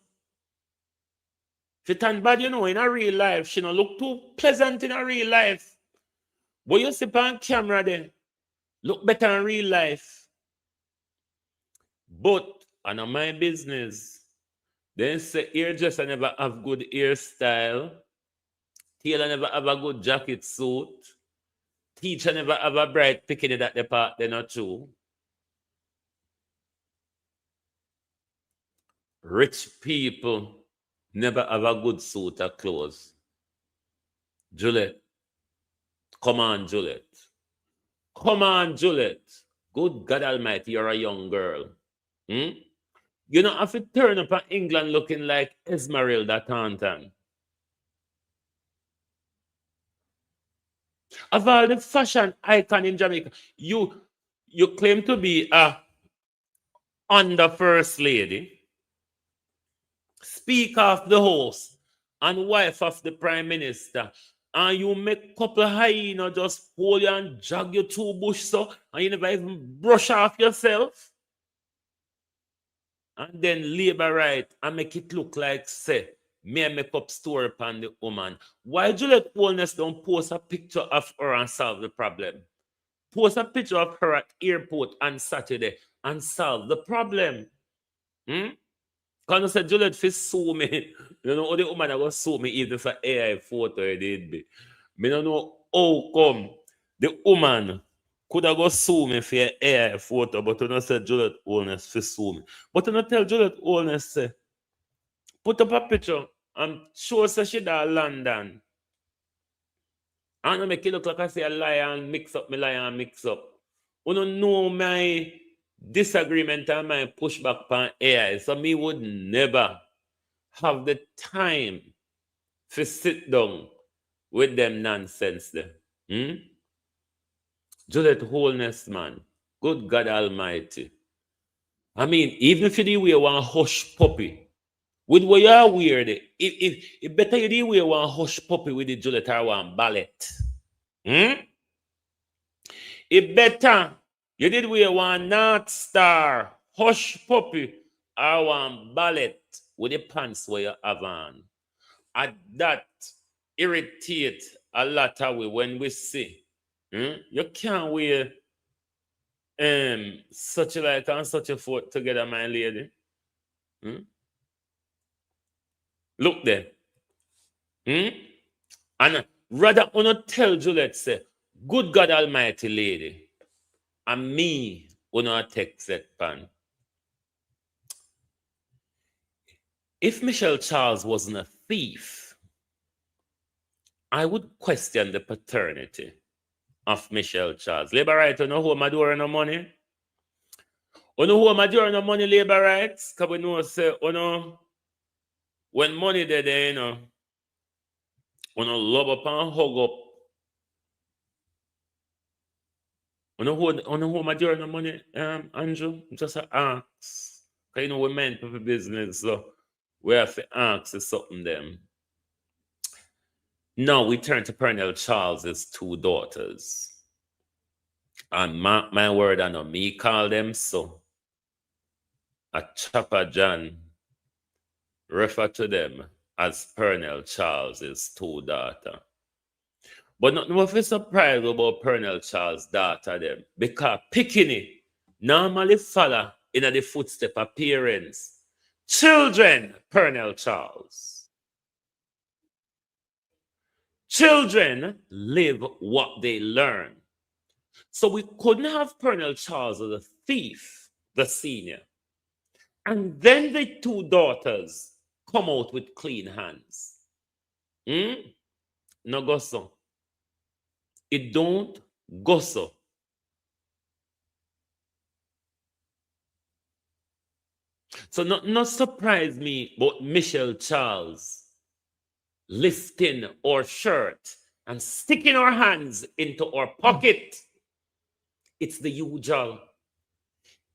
If you turn bad, in a real life, she don't look too pleasant in a real life. But you see on camera then, look better in real life. But, I know my business. Then say hairdresser never have good hairstyle. Tailor never have a good jacket suit. Teacher never have a bright picking at the part, they're not true. Rich people never have a good suit of clothes. Juliet. Come on, Juliet. Come on, Juliet. Good God Almighty, you're a young girl. You don't have to turn up in England looking like Esmeralda Taunton. Of all the fashion icon in Jamaica, you claim to be a under first lady, Speaker of the House, and wife of the Prime Minister, and you make couple hyena just hold you and drag you to bush so, and you never even brush off yourself. And then labor right and make it look like, say, me make up story upon the woman. Why Juliet Holness don't post a picture of her and solve the problem? Post a picture of her at airport on Saturday and solve the problem. Because I said Juliet fi sue me You know, the woman that was sue me even for AI photo it did be. Me don't know how come the woman could have go sue me for AI photo, but you know say Juliet Holness for sue me. But you know tell Juliet Holness say, put up a picture and show say she da London. I don't make it look like I say a lie and mix up, me lie and mix up. You don't know my disagreement and my pushback on AI. So me would never have the time to sit down with them nonsense there. Juliet Holness, man. Good God Almighty. I mean, even if you do wear one hush puppy, with what you are weird, if better you do wear one hush puppy with the Juliet or one ballet. It better you did wear one North Star hush puppy or one ballet with the pants where you have on. And that irritate a lot of we when we see. You can't wear such a like and such a foot together, my lady. Look there. And rather not tell Juliet say, good God Almighty lady, and me will not take that pan. If Michelle Charles wasn't a thief, I would question the paternity of Michelle Charles. Labor rights, you know who am I doing no money? You know who am I doing no money, labor rights? Because we know, say, you know, when money there, you know, love up and hug up. You know who am I doing no money, Andrew? Just ask. Because you know, we meant for business, so we have to ask something them. Now we turn to Pernell Charles's two daughters. And mark my word, I know me call them so. A Chopper John refer to them as Pernell Charles's two daughters. But not no surprise about Pernell Charles' daughter them. Because Pickini normally follow in the footstep of parents. Children, Pernell Charles. Children live what they learn. So we couldn't have Pernell Charles as a thief, the senior. And then the two daughters come out with clean hands. No go so. It don't go so. So not surprise me about Michelle Charles lifting our shirt and sticking our hands into our pocket. It's the usual.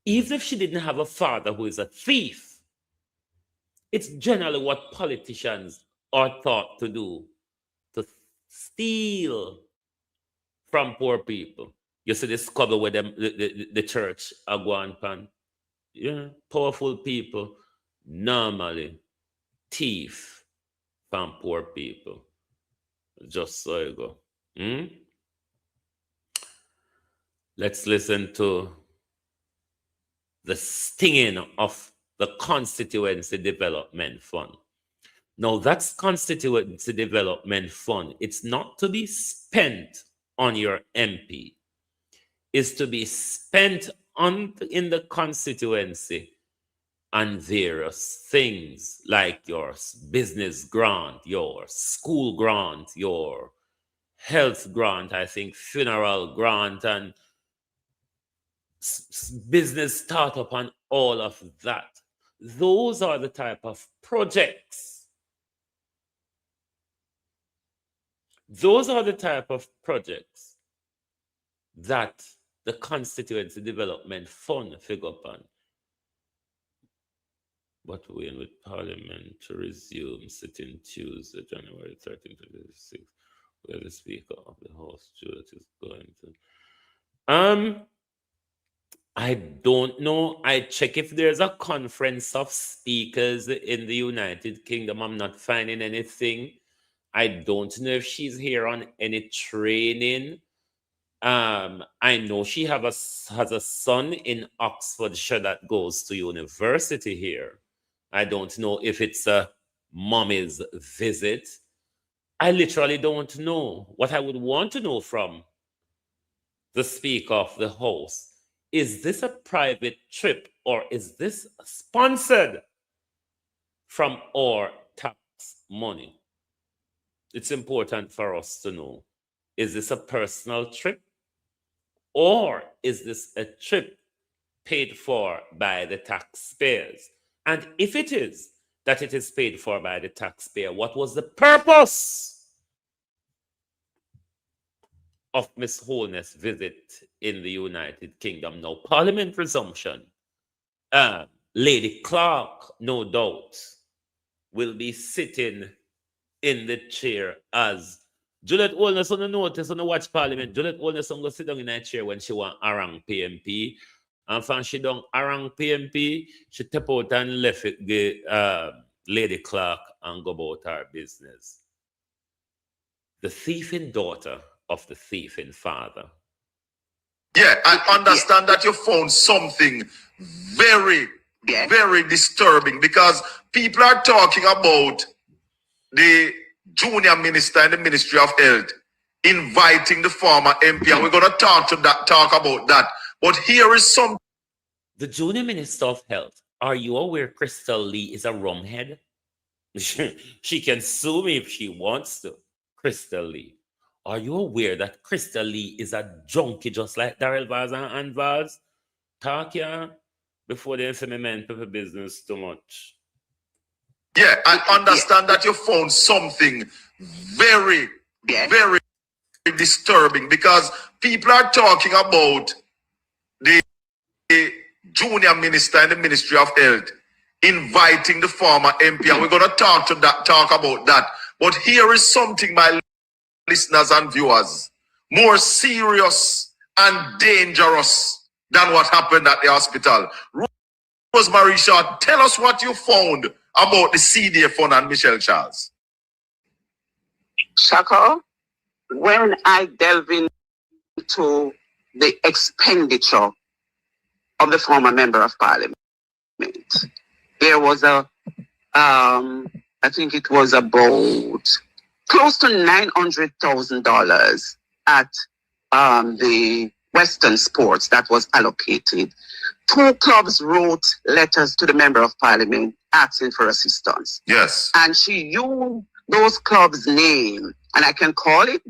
Even if she didn't have a father who is a thief, it's generally what politicians are thought to do, to steal from poor people. You see this cover with them, the church, Agwan Pan. Yeah, powerful people normally thief from poor people. Just so you go. Let's listen to the stinging of the Constituency Development Fund. Now, that's Constituency Development Fund. It's not to be spent on your MP. It's to be spent in the constituency on various things like your business grant, your school grant, your health grant, I think funeral grant, and business startup and all of that. Those are the type of projects. Those are the type of projects that the Constituency Development Fund figure upon. But when with Parliament to resume sitting Tuesday, January 13, 2026, where the Speaker of the House, Juliet, is going to. I don't know. I check if there's a conference of speakers in the United Kingdom. I'm not finding anything. I don't know if she's here on any training. I know she has a son in Oxfordshire that goes to university here. I don't know if it's a mommy's visit. I literally don't know. What I would want to know from the Speaker of the House, is this a private trip or is this sponsored from our tax money? It's important for us to know, is this a personal trip or is this a trip paid for by the taxpayers? And if it is that it is paid for by the taxpayer, what was the purpose of Miss Holness' visit in the United Kingdom? Now, Parliament resumption, Lady Clark, no doubt, will be sitting in the chair as Juliet Holness on the notice on the watch Parliament. Juliet Holness on go sit down in that chair when she want Arang PMP. And when she done Arang PMP, she step out and left it, the Lady Clark and go about her business. The thieving daughter of the thieving father. Yeah, I understand that you found something very, very disturbing, because people are talking about the junior minister in the Ministry of Health inviting the former MP, and we're going to talk about that. But here is some. The junior minister of health. Are you aware Crystal Lee is a rumhead? She can sue me if she wants to. Crystal Lee. Are you aware that Crystal Lee is a junkie just like Daryl Vaz and Ann Vaz? Talk ya before they say me man people business too much. Yeah, I understand that you found something very, very disturbing, because people are talking about the junior minister in the Ministry of Health inviting the former MP, and we're going to talk about that. But here is something, my listeners and viewers, more serious and dangerous than what happened at the hospital. Rosemary Shaw, tell us what you found about the CDA fund and Michelle Charles. Shaka, when I delve into the expenditure of the former member of parliament, there was I think it was about close to $900,000 at the Western Sports that was allocated. 2 clubs wrote letters to the member of parliament asking for assistance. Yes. And she used those clubs' name, and I can call it.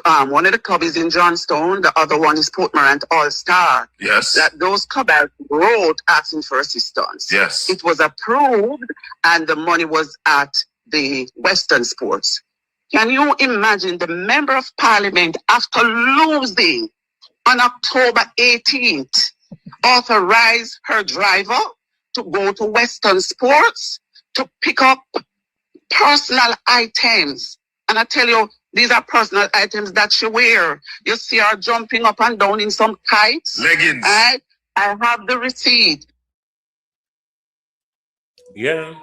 One of the clubs is in Johnstone, the other one is Port Morant All-Star. Yes. That those clubs wrote asking for assistance. Yes. It was approved, and the money was at the Western Sports. Can you imagine the member of parliament, after losing on October 18th, authorized her driver to go to Western Sports to pick up personal items? And I tell you, these are personal items that she wear. You see her jumping up and down in some kites. Leggings. I have the receipt. Yeah.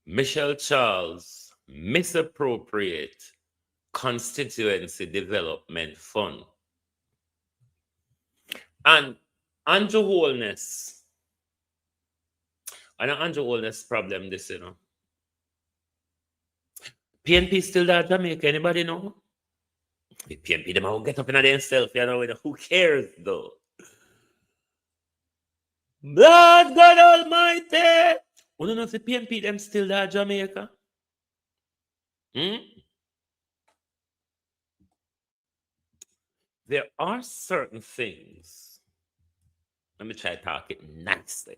Michelle Charles misappropriate constituency development fund. And Andrew Holness. I know Andrew Holness problem this, you know. PNP still there, Jamaica, anybody know? The PNP, them all get up in themselves, you know, who cares though? Lord God Almighty! We don't know if the PNP, them still there, Jamaica? There are certain things. Let me try to talk it nicely.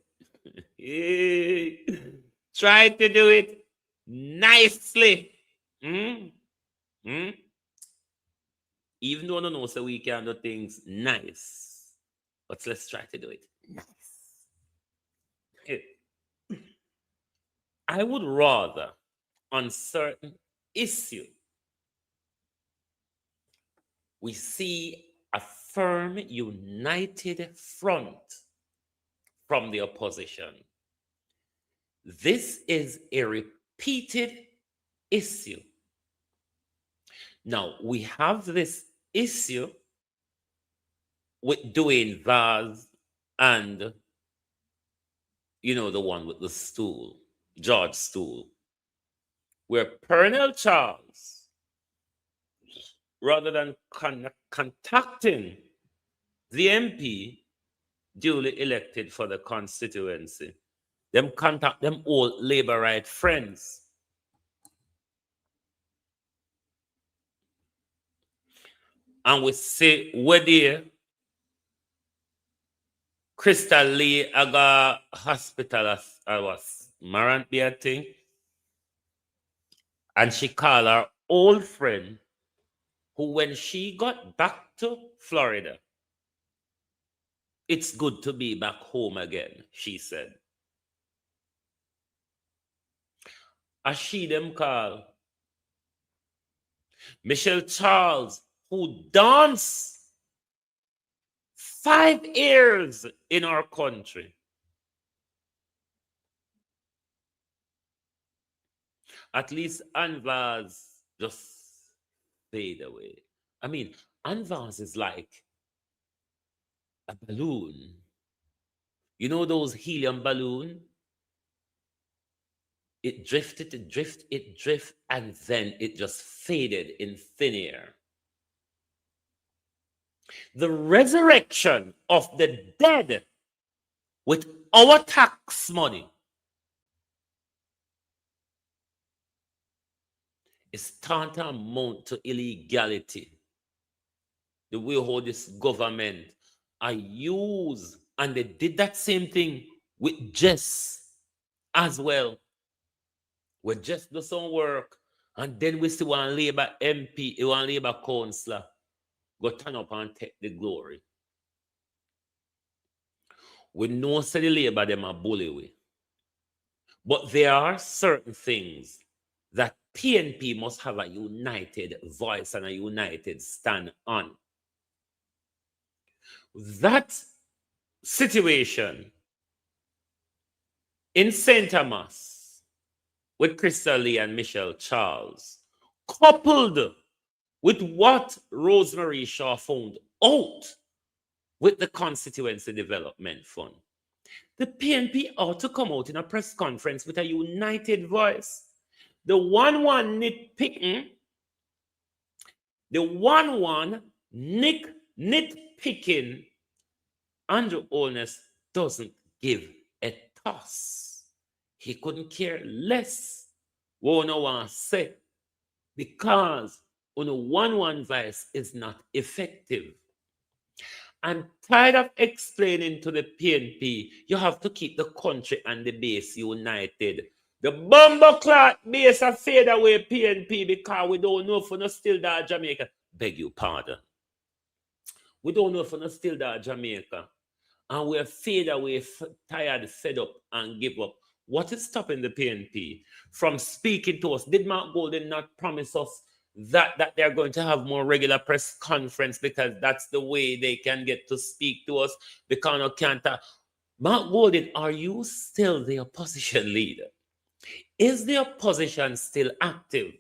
Try to do it nicely. Even though I don't know, so we can do things nice, but let's try to do it nice. I would rather, on certain issue, we see a firm, united front from the opposition. This is a repeated issue. Now, we have this issue with Dwayne Vaz and, you know, the one with the stool. George Stool, where Pernell Charles, rather than contacting the MP duly elected for the constituency, them contact them old labor right friends. And we say, where there, Crystal Lee Aga Hospital as I was Marant be a thing. And she called her old friend, who when she got back to Florida, it's good to be back home again, she said. As she them call Michelle Charles, who danced 5 years in our country. At least Anvaz just fade away. I mean, Anvaz is like a balloon. You know those helium balloon? It drifted, it drift, and then it just faded in thin air. The resurrection of the dead with our tax money is tantamount to illegality. The way how this government are used, and they did that same thing with Jess as well. We just do some work, and then we see one Labour MP, one Labour councillor go turn up and take the glory. We know say the Labour them a bully we. But there are certain things that PNP must have a united voice and a united stand on. That situation in St. Thomas with Crystal Lee and Michelle Charles, coupled with what Rosemary Shaw found out with the Constituency Development Fund, the PNP ought to come out in a press conference with a united voice. The one nitpicking, the one nitpicking, Andrew Holness doesn't give a toss. He couldn't care less what no one say, because one voice is not effective. I'm tired of explaining to the PNP, you have to keep the country and the base united. The bumbleclot base are fade away PNP because we don't know if we're still there Jamaica. Beg your pardon. We don't know if we're still there Jamaica. And we're fade away, tired, fed up, and give up. What is stopping the PNP from speaking to us? Did Mark Golden not promise us that they're going to have more regular press conference because that's the way they can get to speak to us? Because no can't. Mark Golden, are you still the opposition leader? Is the opposition still active?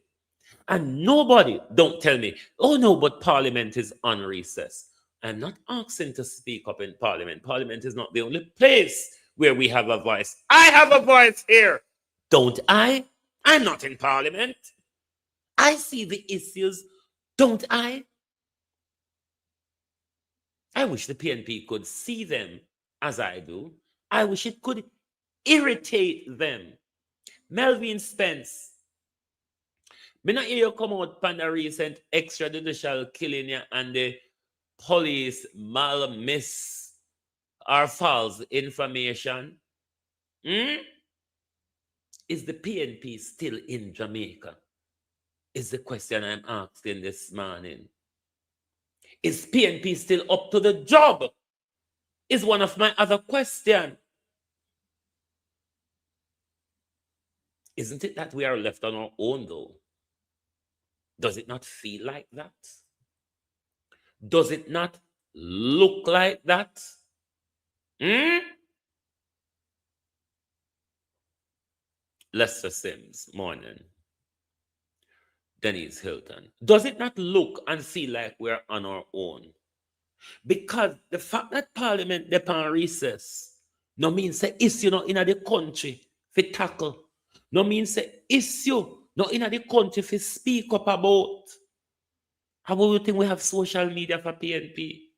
And nobody, don't tell me, oh no, but Parliament is on recess. I'm not asking to speak up in Parliament. Parliament is not the only place where we have a voice. I have a voice here, don't I? I'm not in Parliament. I see the issues, don't I? I wish the PNP could see them as I do. I wish it could irritate them. Melvin Spence, me not hear you come out on the recent extrajudicial killing and the police miss or false information. Is the PNP still in Jamaica? Is the question I'm asking this morning. Is PNP still up to the job? Is one of my other questions. Isn't it that we are left on our own though? Does it not feel like that? Does it not look like that? Lester Sims, morning. Denise Hilton. Does it not look and feel like we're on our own? Because the fact that Parliament is on recess no means the issue not in the country for tackle. No means say issue. No in the country if you speak up about. How about you think we have social media for PNP?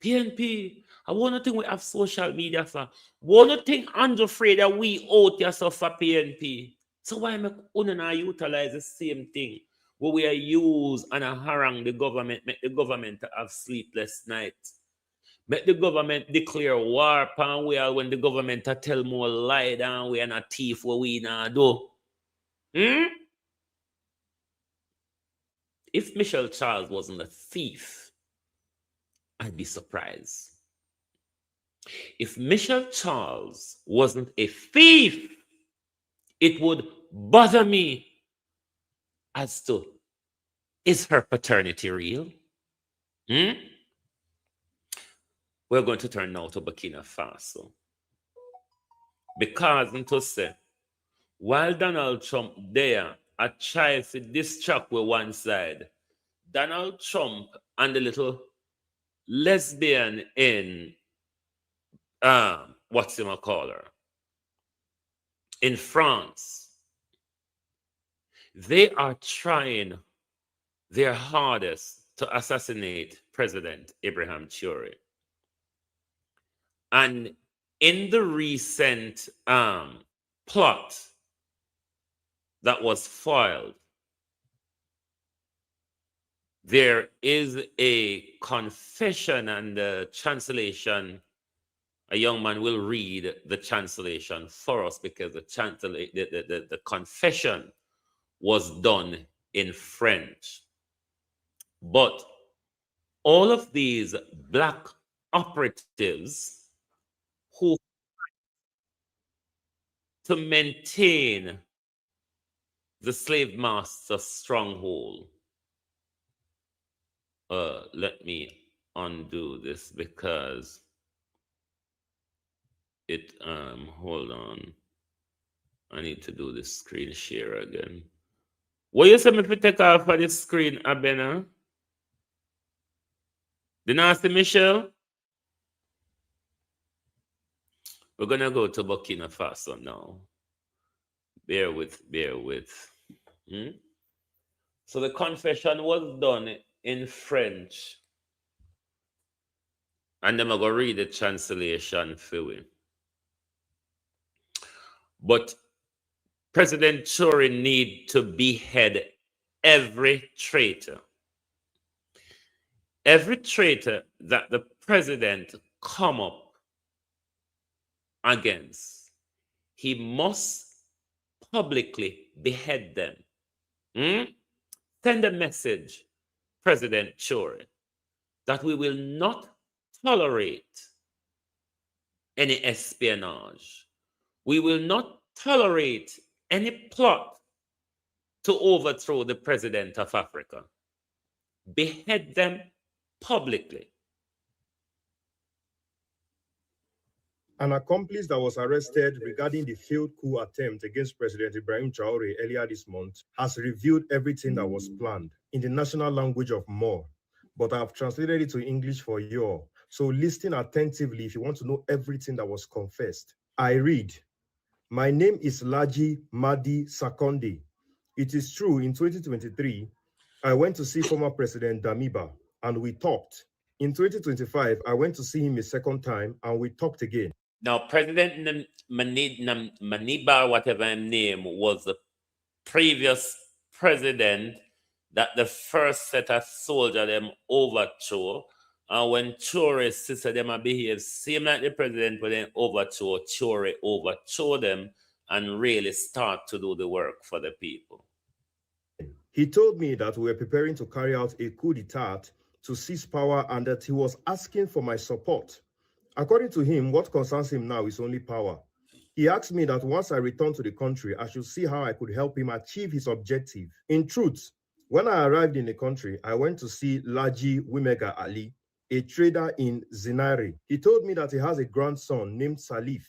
PNP, I want to think we have social media for. Want to think Andrew afraid that we out here so for PNP. So why make una utilize the same thing where we are use and harangue the government, make the government to have sleepless nights. Make the government declare war upon we are when the government to tell more lie down we are not thief what we not do. If Michelle Charles wasn't a thief, I'd be surprised. If Michelle Charles wasn't a thief, it would bother me as to, is her paternity real? We're going to turn now to Burkina Faso. Because, to say, while Donald Trump there, I try to distract with one side, Donald Trump and the little lesbian in, in France, they are trying their hardest to assassinate President Ibrahim Traoré. And in the recent plot that was filed, there is a confession and the translation. A young man will read the translation for us because the confession was done in French. But all of these black operatives who to maintain the slave master stronghold. Let me undo this because it hold on. I need to do this screen share again. What you say me if you take off of the screen, Abena? Didn't I see Michelle? We're gonna go to Burkina Faso now. Bear with. So the confession was done in French. And then I'm gonna read the translation for you. But President Traoré need to behead every traitor. Every traitor that the president come up against, he must publicly behead them. Send a message, President Traoré, that we will not tolerate any espionage. We will not tolerate any plot to overthrow the president of Africa. Behead them publicly. An accomplice that was arrested regarding the failed coup attempt against President Ibrahim Traoré earlier this month has revealed everything that was planned in the national language of Moor, but I have translated it to English for you all. So listen attentively if you want to know everything that was confessed. I read, my name is Laji Madi Sakonde. It is true, in 2023, I went to see former President Damiba and we talked. In 2025, I went to see him a second time and we talked again. Now, President Maniba, whatever his name, was the previous president that the first set of soldiers them overthrow. And when Traoré sister them behave same like the president, but then overthrow, Traoré overthrow them and really start to do the work for the people. He told me that we were preparing to carry out a coup d'etat to seize power and that he was asking for my support. According to him, what concerns him now is only power. He asked me that once I return to the country, I should see how I could help him achieve his objective. In truth, when I arrived in the country, I went to see Laji Wimega Ali, a trader in Zinare. He told me that he has a grandson named Salif,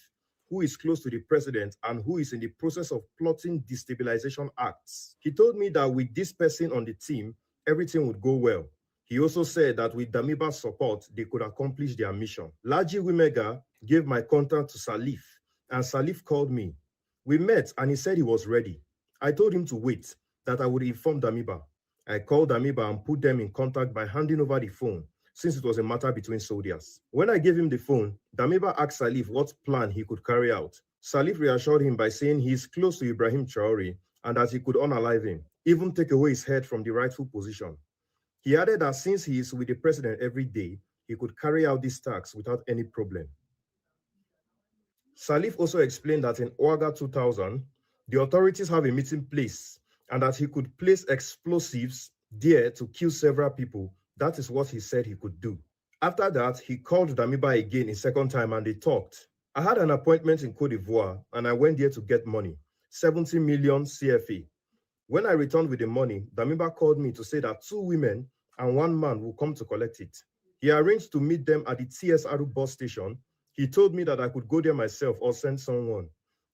who is close to the president and who is in the process of plotting destabilization acts. He told me that with this person on the team, everything would go well. He also said that with Damiba's support, they could accomplish their mission. Laji Wimega gave my contact to Salif and Salif called me. We met and he said he was ready. I told him to wait, that I would inform Damiba. I called Damiba and put them in contact by handing over the phone, since it was a matter between soldiers. When I gave him the phone, Damiba asked Salif what plan he could carry out. Salif reassured him by saying he is close to Ibrahim Traore and that he could unalive him, even take away his head from the rightful position. He added that since he is with the president every day, he could carry out these tasks without any problem. Salif also explained that in Ouaga 2000, the authorities have a meeting place and that he could place explosives there to kill several people. That is what he said he could do. After that, he called Damiba again a second time and they talked. I had an appointment in Cote d'Ivoire and I went there to get money, 70 million CFA. When I returned with the money, Damiba called me to say that 2 women and 1 man will come to collect it. He arranged to meet them at the TSR bus station. He told me that I could go there myself or send someone,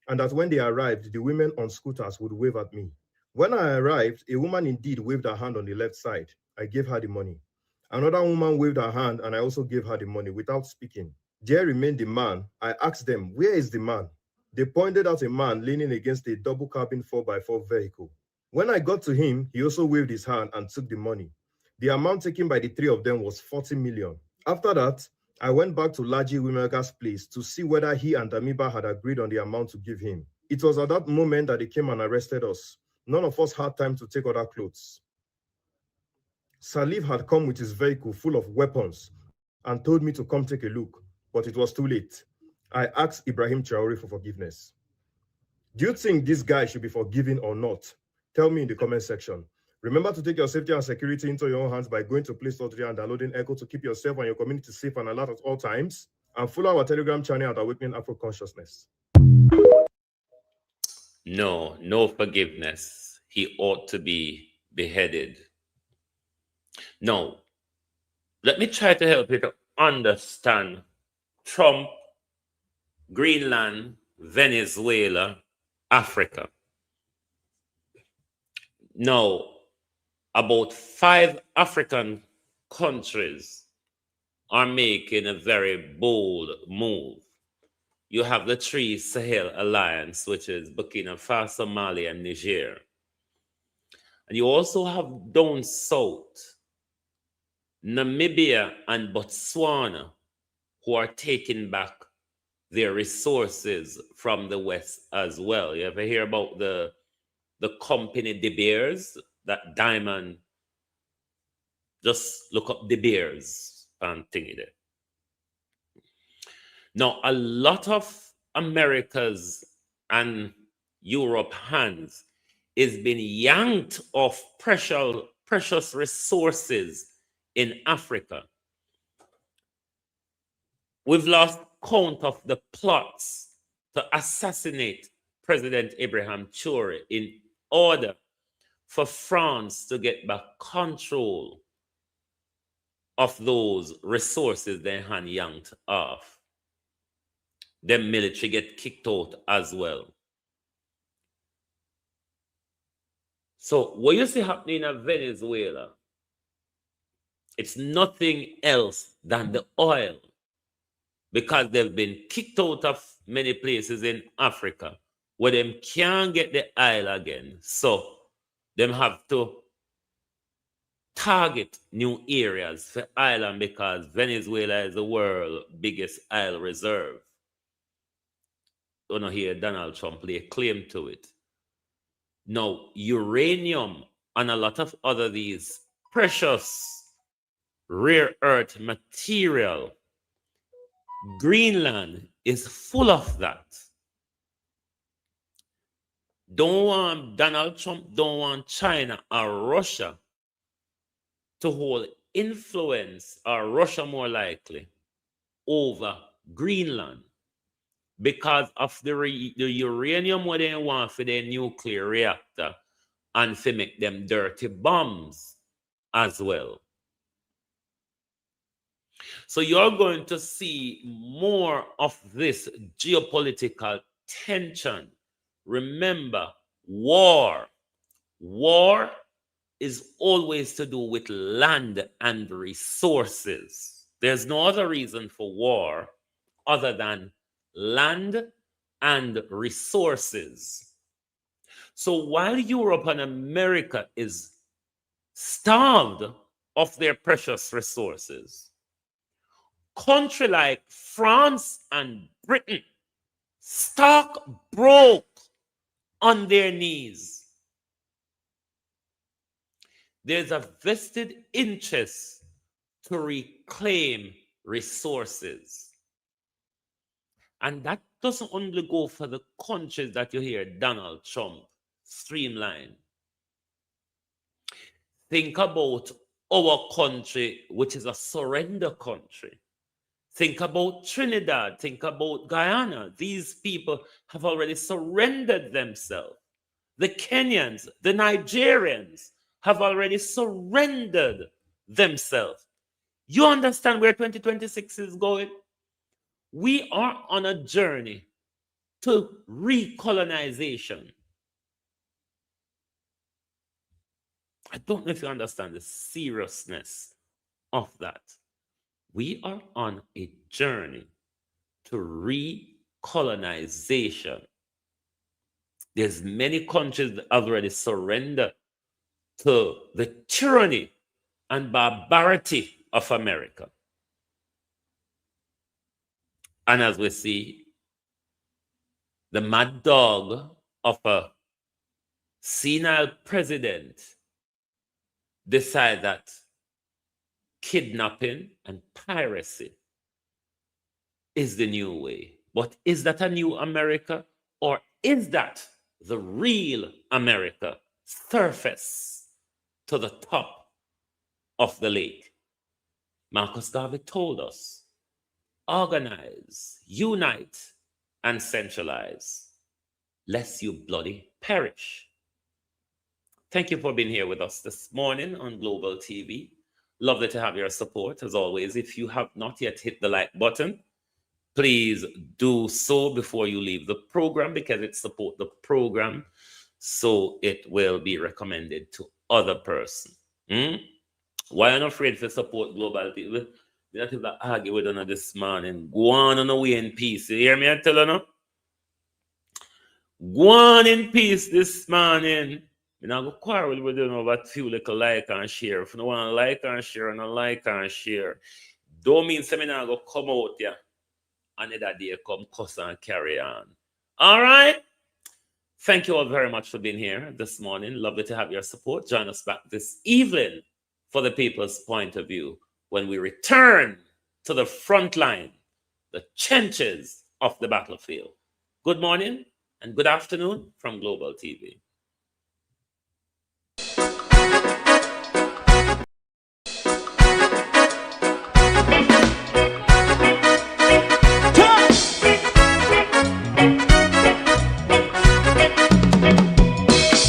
and that when they arrived, the women on scooters would wave at me. When I arrived, a woman indeed waved her hand on the left side. I gave her the money. Another woman waved her hand and I also gave her the money without speaking. There remained the man. I asked them, where is the man? They pointed out a man leaning against a double cabin 4x4 vehicle. When I got to him, he also waved his hand and took the money. The amount taken by the 3 of them was 40 million. After that, I went back to Laji Wimelga's place to see whether he and Damiba had agreed on the amount to give him. It was at that moment that they came and arrested us. None of us had time to take other clothes. Salif had come with his vehicle full of weapons and told me to come take a look, but it was too late. I asked Ibrahim Traore for forgiveness. Do you think this guy should be forgiven or not? Tell me in the comment section. Remember to take your safety and security into your own hands by going to Play Store today and downloading Echo to keep yourself and your community safe and alert at all times. And follow our Telegram channel at Awakening Afro Consciousness. No, no forgiveness. He ought to be beheaded. No. Let me try to help you to understand Trump, Greenland, Venezuela, Africa. Now, about 5 African countries are making a very bold move. You have the 3 Sahel Alliance, which is Burkina Faso, Mali, and Niger. And you also have down south, Namibia and Botswana, who are taking back their resources from the West as well. You ever hear about the company De Beers, that diamond? Just look up De Beers and thingy there. Now, a lot of America's and Europe hands is being yanked off precious resources in Africa. We've lost count of the plots to assassinate President Ibrahim Traore in order for France to get back control of those resources they had yanked off. The military get kicked out as well. So what you see happening in Venezuela, it's nothing else than the oil, because they've been kicked out of many places in Africa where them can't get the oil again. So them have to target new areas for oil, because Venezuela is the world's biggest oil reserve. You know, here Donald Trump lay claim to it. Now, uranium and a lot of other these precious rare earth material, Greenland is full of that. Donald Trump don't want China or Russia to hold influence, or Russia more likely, over Greenland, because of the uranium what they want for their nuclear reactor and to make them dirty bombs as well. So you're going to see more of this geopolitical tension. Remember, war is always to do with land and resources. There's no other reason for war other than land and resources. So while Europe and America is starved of their precious resources, countries like France and Britain stark broke on their knees. There's a vested interest to reclaim resources. And that doesn't only go for the countries that you hear Donald Trump streamline. Think about our country, which is a surrender country. Think about Trinidad. Think about Guyana. These people have already surrendered themselves. The Kenyans, the Nigerians have already surrendered themselves. You understand where 2026 is going? We are on a journey to recolonization. I don't know if you understand the seriousness of that. We are on a journey to recolonization. There's many countries that have already surrendered to the tyranny and barbarity of America. And as we see, the mad dog of a senile president decide that kidnapping and piracy is the new way. But is that a new America, or is that the real America surface to the top of the lake? Marcus Garvey told us, organize, unite, and centralize, lest you bloody perish. Thank you for being here with us this morning on Global TV. Lovely to have your support, as always. If you have not yet hit the like button, please do so before you leave the program, because it supports the program, so it will be recommended to other person. Why are you not afraid to support Global TV? We not even argue with her this morning. Go on away in peace. You hear me? I tell her no? Go on in peace this morning. I'm not going to quarrel with you over a few little like and share. If you don't want to like and share, and like and share, don't mean I'm not going to come out here another day, come cuss and carry on. All right? Thank you all very much for being here this morning. Lovely to have your support. Join us back this evening for the People's Point of View, when we return to the front line, the trenches of the battlefield. Good morning and good afternoon from Global TV.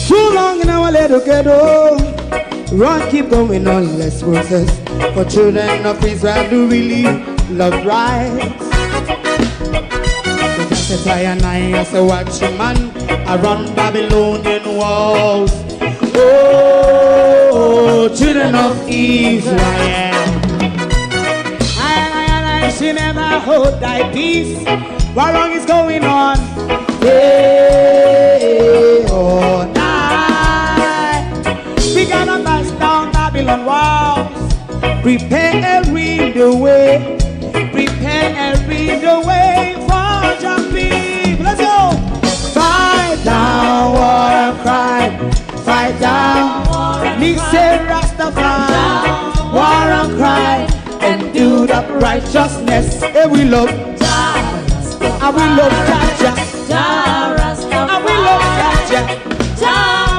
Too long in our little ghetto, run keep going on, less process. For children of Israel do really love rights. So just as I and I as a watchman, I run Babylonian walls. Oh, children of Israel, I should never hold thy peace while wrong is going on. Day or night, we gotta bust down Babylon walls. Prepare the way, prepare the way for your people. Let's go. Fight down war and crime, fight down. Me say Rastafari, war and crime, and do the righteousness. And we love, and we love Jaja, and we love Jaja,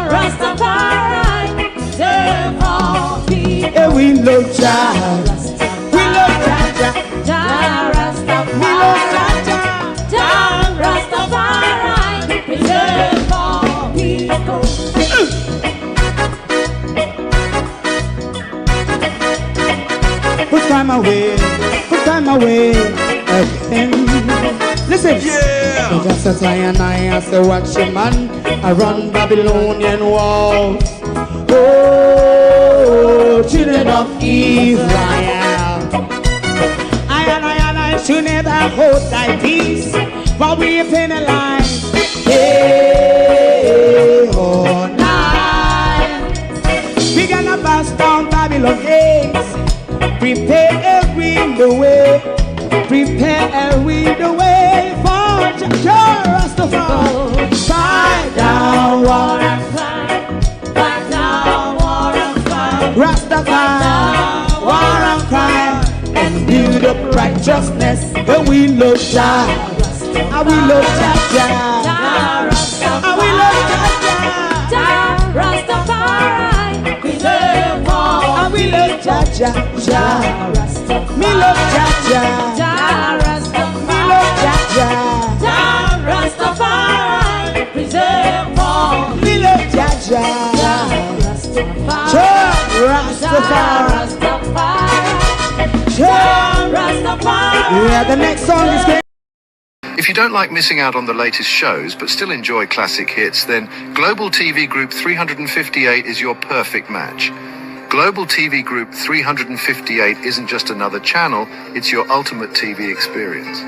Rastafari, save all people. And we love Jaja, we love Jaja, we love Jaja, Rastafari, save all people. Put time away again. Listen, yeah. Just as I and I as a watchman, I run Babylonian walls. Oh, children of Israel, I should never hold thy peace while we in a lie. the way, prepare we the way for Jah Rastafari. Fight down war and crime, fight down war and crime, Rastafari, war and crime, and build up righteousness. And we love Jah, and we love Jah, and we love Jah Rastafari, preserve all. And we love Jah, me love Jah, me love Jah Rastafari, preserve all. Me love Jah Rastafari. Yeah, the next song is. If you don't like missing out on the latest shows but still enjoy classic hits, then Global TV Group 358 is your perfect match. Global TV Group 358 isn't just another channel, it's your ultimate TV experience.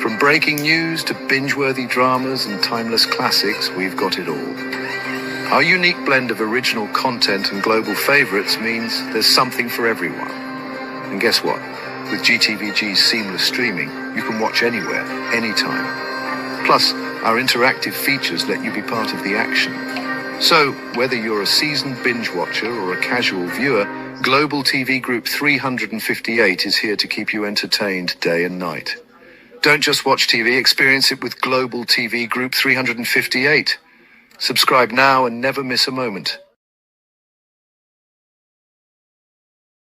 From breaking news to binge-worthy dramas and timeless classics, we've got it all. Our unique blend of original content and global favorites means there's something for everyone. And guess what? With GTVG's seamless streaming, you can watch anywhere, anytime. Plus, our interactive features let you be part of the action. So, whether you're a seasoned binge watcher or a casual viewer, Global TV Group 358 is here to keep you entertained day and night. Don't just watch TV, experience it with Global TV Group 358. Subscribe now and never miss a moment.